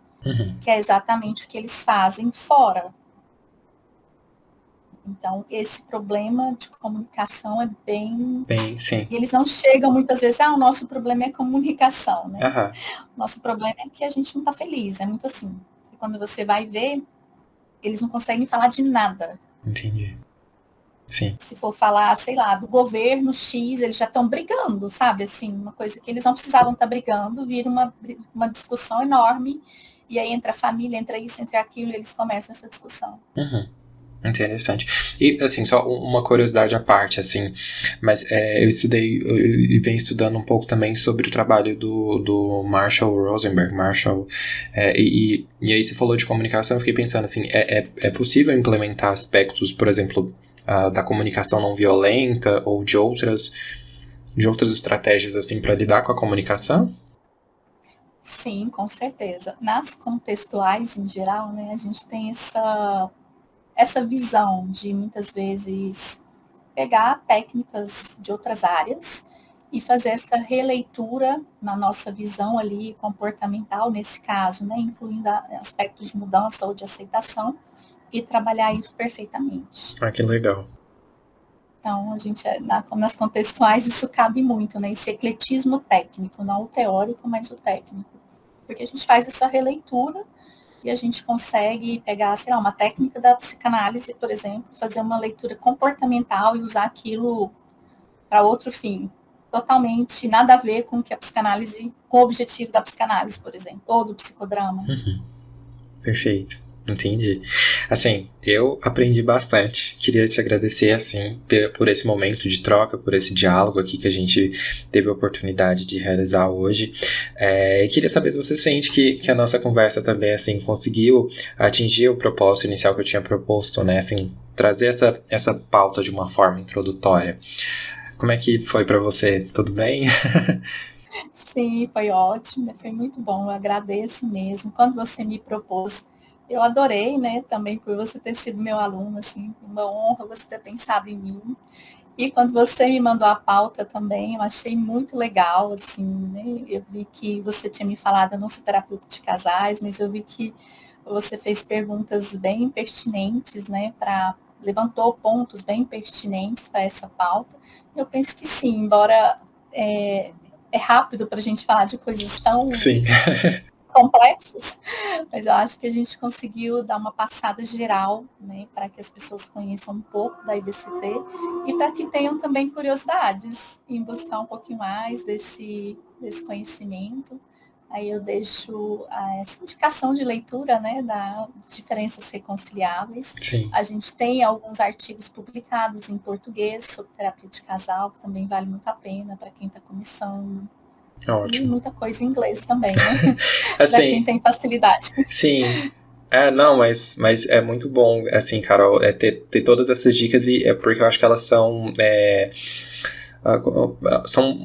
Speaker 2: Que é exatamente o que eles fazem fora. Então, esse problema de comunicação é bem
Speaker 1: sim.
Speaker 2: E eles não chegam muitas vezes, o nosso problema é comunicação, né? Nosso problema é que a gente não está feliz, é muito assim. E quando você vai ver, eles não conseguem falar de nada.
Speaker 1: Entendi. Sim.
Speaker 2: Se for falar, sei lá, do governo X, eles já estão brigando, sabe? Assim, uma coisa que eles não precisavam estar brigando, vira uma discussão enorme, e aí entra a família, entra isso, entra aquilo, e eles começam essa discussão.
Speaker 1: Interessante. E, assim, só uma curiosidade à parte, assim, mas eu venho estudando um pouco também sobre o trabalho do Marshall Rosenberg, e aí você falou de comunicação, eu fiquei pensando, assim, é possível implementar aspectos, por exemplo, da comunicação não violenta ou de outras estratégias, assim, para lidar com a comunicação?
Speaker 2: Sim, com certeza. Nas contextuais, em geral, né, a gente tem essa visão de, muitas vezes, pegar técnicas de outras áreas e fazer essa releitura na nossa visão ali comportamental, nesse caso, né, incluindo aspectos de mudança ou de aceitação, e trabalhar isso perfeitamente.
Speaker 1: Ah, que legal.
Speaker 2: Então, a gente, nas contextuais, isso cabe muito, né, esse ecletismo técnico, não o teórico, mas o técnico. Porque a gente faz essa releitura e a gente consegue pegar, sei lá, uma técnica da psicanálise, por exemplo, fazer uma leitura comportamental e usar aquilo para outro fim. Totalmente nada a ver com que a psicanálise, com o objetivo da psicanálise, por exemplo, ou do psicodrama.
Speaker 1: Perfeito. Entendi. Assim, eu aprendi bastante. Queria te agradecer, assim, por esse momento de troca, por esse diálogo aqui que a gente teve a oportunidade de realizar hoje. E queria saber se você sente que a nossa conversa também, assim, conseguiu atingir o propósito inicial que eu tinha proposto, né? Assim, trazer essa pauta de uma forma introdutória. Como é que foi para você? Tudo bem?
Speaker 2: Sim, foi ótimo, foi muito bom, eu agradeço mesmo. Quando você me propôs, eu adorei, né, também por você ter sido meu aluno, assim, uma honra você ter pensado em mim. E quando você me mandou a pauta também, eu achei muito legal, assim, né, eu vi que você tinha me falado, eu não sou terapeuta de casais, mas eu vi que você fez perguntas bem pertinentes, né, levantou pontos bem pertinentes para essa pauta. Eu penso que sim, embora é rápido para a gente falar de coisas tão
Speaker 1: Sim.
Speaker 2: complexas, mas eu acho que a gente conseguiu dar uma passada geral, né, para que as pessoas conheçam um pouco da IBCT e para que tenham também curiosidades em buscar um pouquinho mais desse conhecimento. Aí eu deixo essa indicação de leitura, né, da Diferenças Reconciliáveis.
Speaker 1: Sim.
Speaker 2: A gente tem alguns artigos publicados em português sobre terapia de casal, que também vale muito a pena para quem está começando. E
Speaker 1: Ótimo.
Speaker 2: muita coisa em inglês também, né? Para quem
Speaker 1: Assim,
Speaker 2: tem facilidade.
Speaker 1: sim. Não, mas é muito bom, assim, Carol, ter todas essas dicas e é porque eu acho que elas são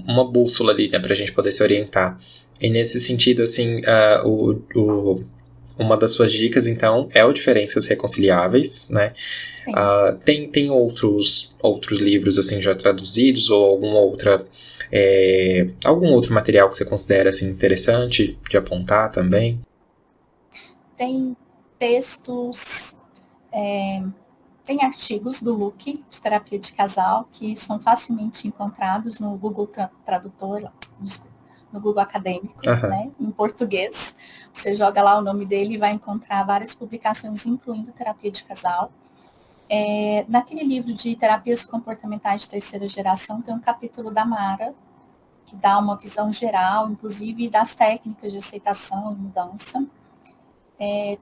Speaker 1: uma bússola ali, né, pra gente poder se orientar. E nesse sentido, assim, uma das suas dicas, então, é o Diferenças Reconciliáveis, né?
Speaker 2: Sim.
Speaker 1: Tem outros livros, assim, já traduzidos ou algum outro material que você considera, assim, interessante de apontar também?
Speaker 2: Tem textos, tem artigos do Luke, de terapia de casal, que são facilmente encontrados no Google Tradutor, desculpa, no Google Acadêmico,
Speaker 1: Aham.
Speaker 2: né, em português. Você joga lá o nome dele e vai encontrar várias publicações, incluindo terapia de casal. Naquele livro de terapias comportamentais de terceira geração, tem um capítulo da Mara, que dá uma visão geral, inclusive das técnicas de aceitação e mudança.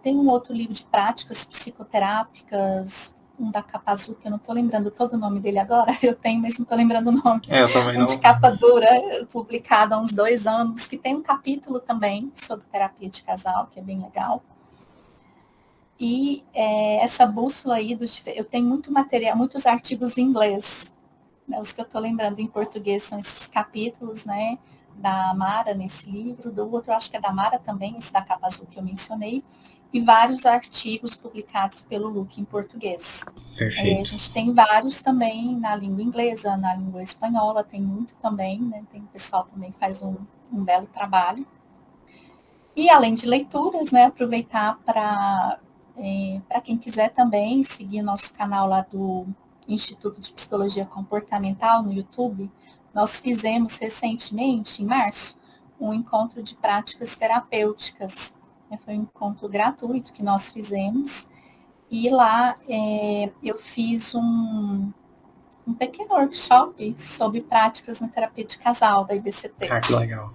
Speaker 2: Tem um outro livro de práticas psicoterápicas, um da Capazu, que eu não estou lembrando todo o nome dele agora, eu tenho, mas não estou lembrando o nome.
Speaker 1: Eu também
Speaker 2: Um de
Speaker 1: não.
Speaker 2: capa dura, publicado há uns 2 anos, que tem um capítulo também sobre terapia de casal, que é bem legal. E essa bússola aí, eu tenho muito material, muitos artigos em inglês, né? Os que eu estou lembrando em português são esses capítulos, né, da Mara nesse livro, do outro eu acho que é da Mara também, esse da capa azul que eu mencionei, e vários artigos publicados pelo Luke em português. A
Speaker 1: Perfeito.
Speaker 2: gente tem vários também na língua inglesa, na língua espanhola, tem muito também, né? Tem pessoal também que faz um belo trabalho. E além de leituras, né, aproveitar para quem quiser também seguir nosso canal lá do Instituto de Psicologia Comportamental no YouTube. Nós fizemos recentemente, em março, um encontro de práticas terapêuticas. Foi um encontro gratuito que nós fizemos. E lá eu fiz um pequeno workshop sobre práticas na terapia de casal da IBCT.
Speaker 1: Ah, que legal.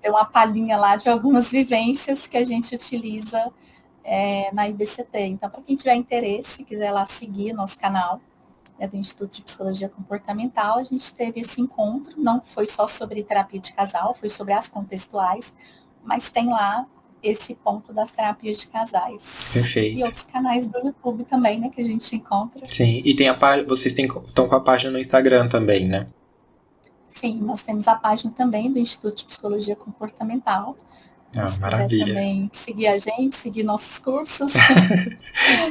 Speaker 2: Deu uma palhinha lá de algumas vivências que a gente utiliza na IBCT. Então, para quem tiver interesse, quiser lá seguir nosso canal, do Instituto de Psicologia Comportamental, a gente teve esse encontro, não foi só sobre terapia de casal, foi sobre as contextuais, mas tem lá esse ponto das terapias de casais.
Speaker 1: Perfeito.
Speaker 2: E outros canais do YouTube também, né, que a gente encontra.
Speaker 1: Sim, e vocês estão com a página no Instagram também, né?
Speaker 2: Sim, nós temos a página também do Instituto de Psicologia Comportamental. Se
Speaker 1: Maravilha.
Speaker 2: quiser também seguir a gente, seguir nossos cursos.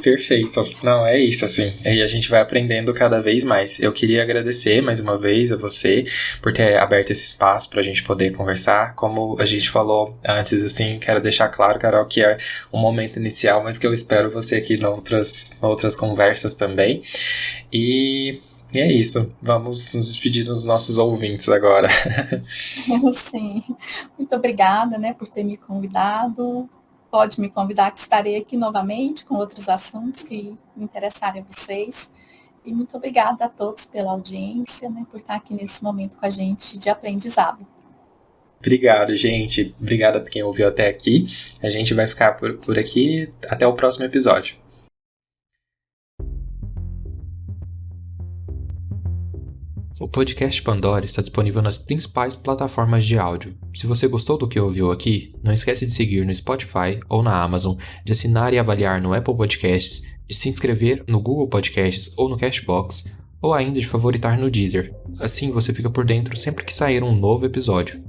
Speaker 1: Perfeito. Não, é isso, assim. E a gente vai aprendendo cada vez mais. Eu queria agradecer mais uma vez a você por ter aberto esse espaço para a gente poder conversar. Como a gente falou antes, assim, quero deixar claro, Carol, que é um momento inicial, mas que eu espero você aqui em outras conversas também. E é isso. Vamos nos despedir dos nossos ouvintes agora.
Speaker 2: Sim. Muito obrigada, né, por ter me convidado. Pode me convidar que estarei aqui novamente com outros assuntos que interessarem a vocês. E muito obrigada a todos pela audiência, né, por estar aqui nesse momento com a gente de aprendizado.
Speaker 1: Obrigado, gente. Obrigado a quem ouviu até aqui. A gente vai ficar por aqui. Até o próximo episódio. O podcast Pandora está disponível nas principais plataformas de áudio. Se você gostou do que ouviu aqui, não esquece de seguir no Spotify ou na Amazon, de assinar e avaliar no Apple Podcasts, de se inscrever no Google Podcasts ou no Cashbox, ou ainda de favoritar no Deezer. Assim você fica por dentro sempre que sair um novo episódio.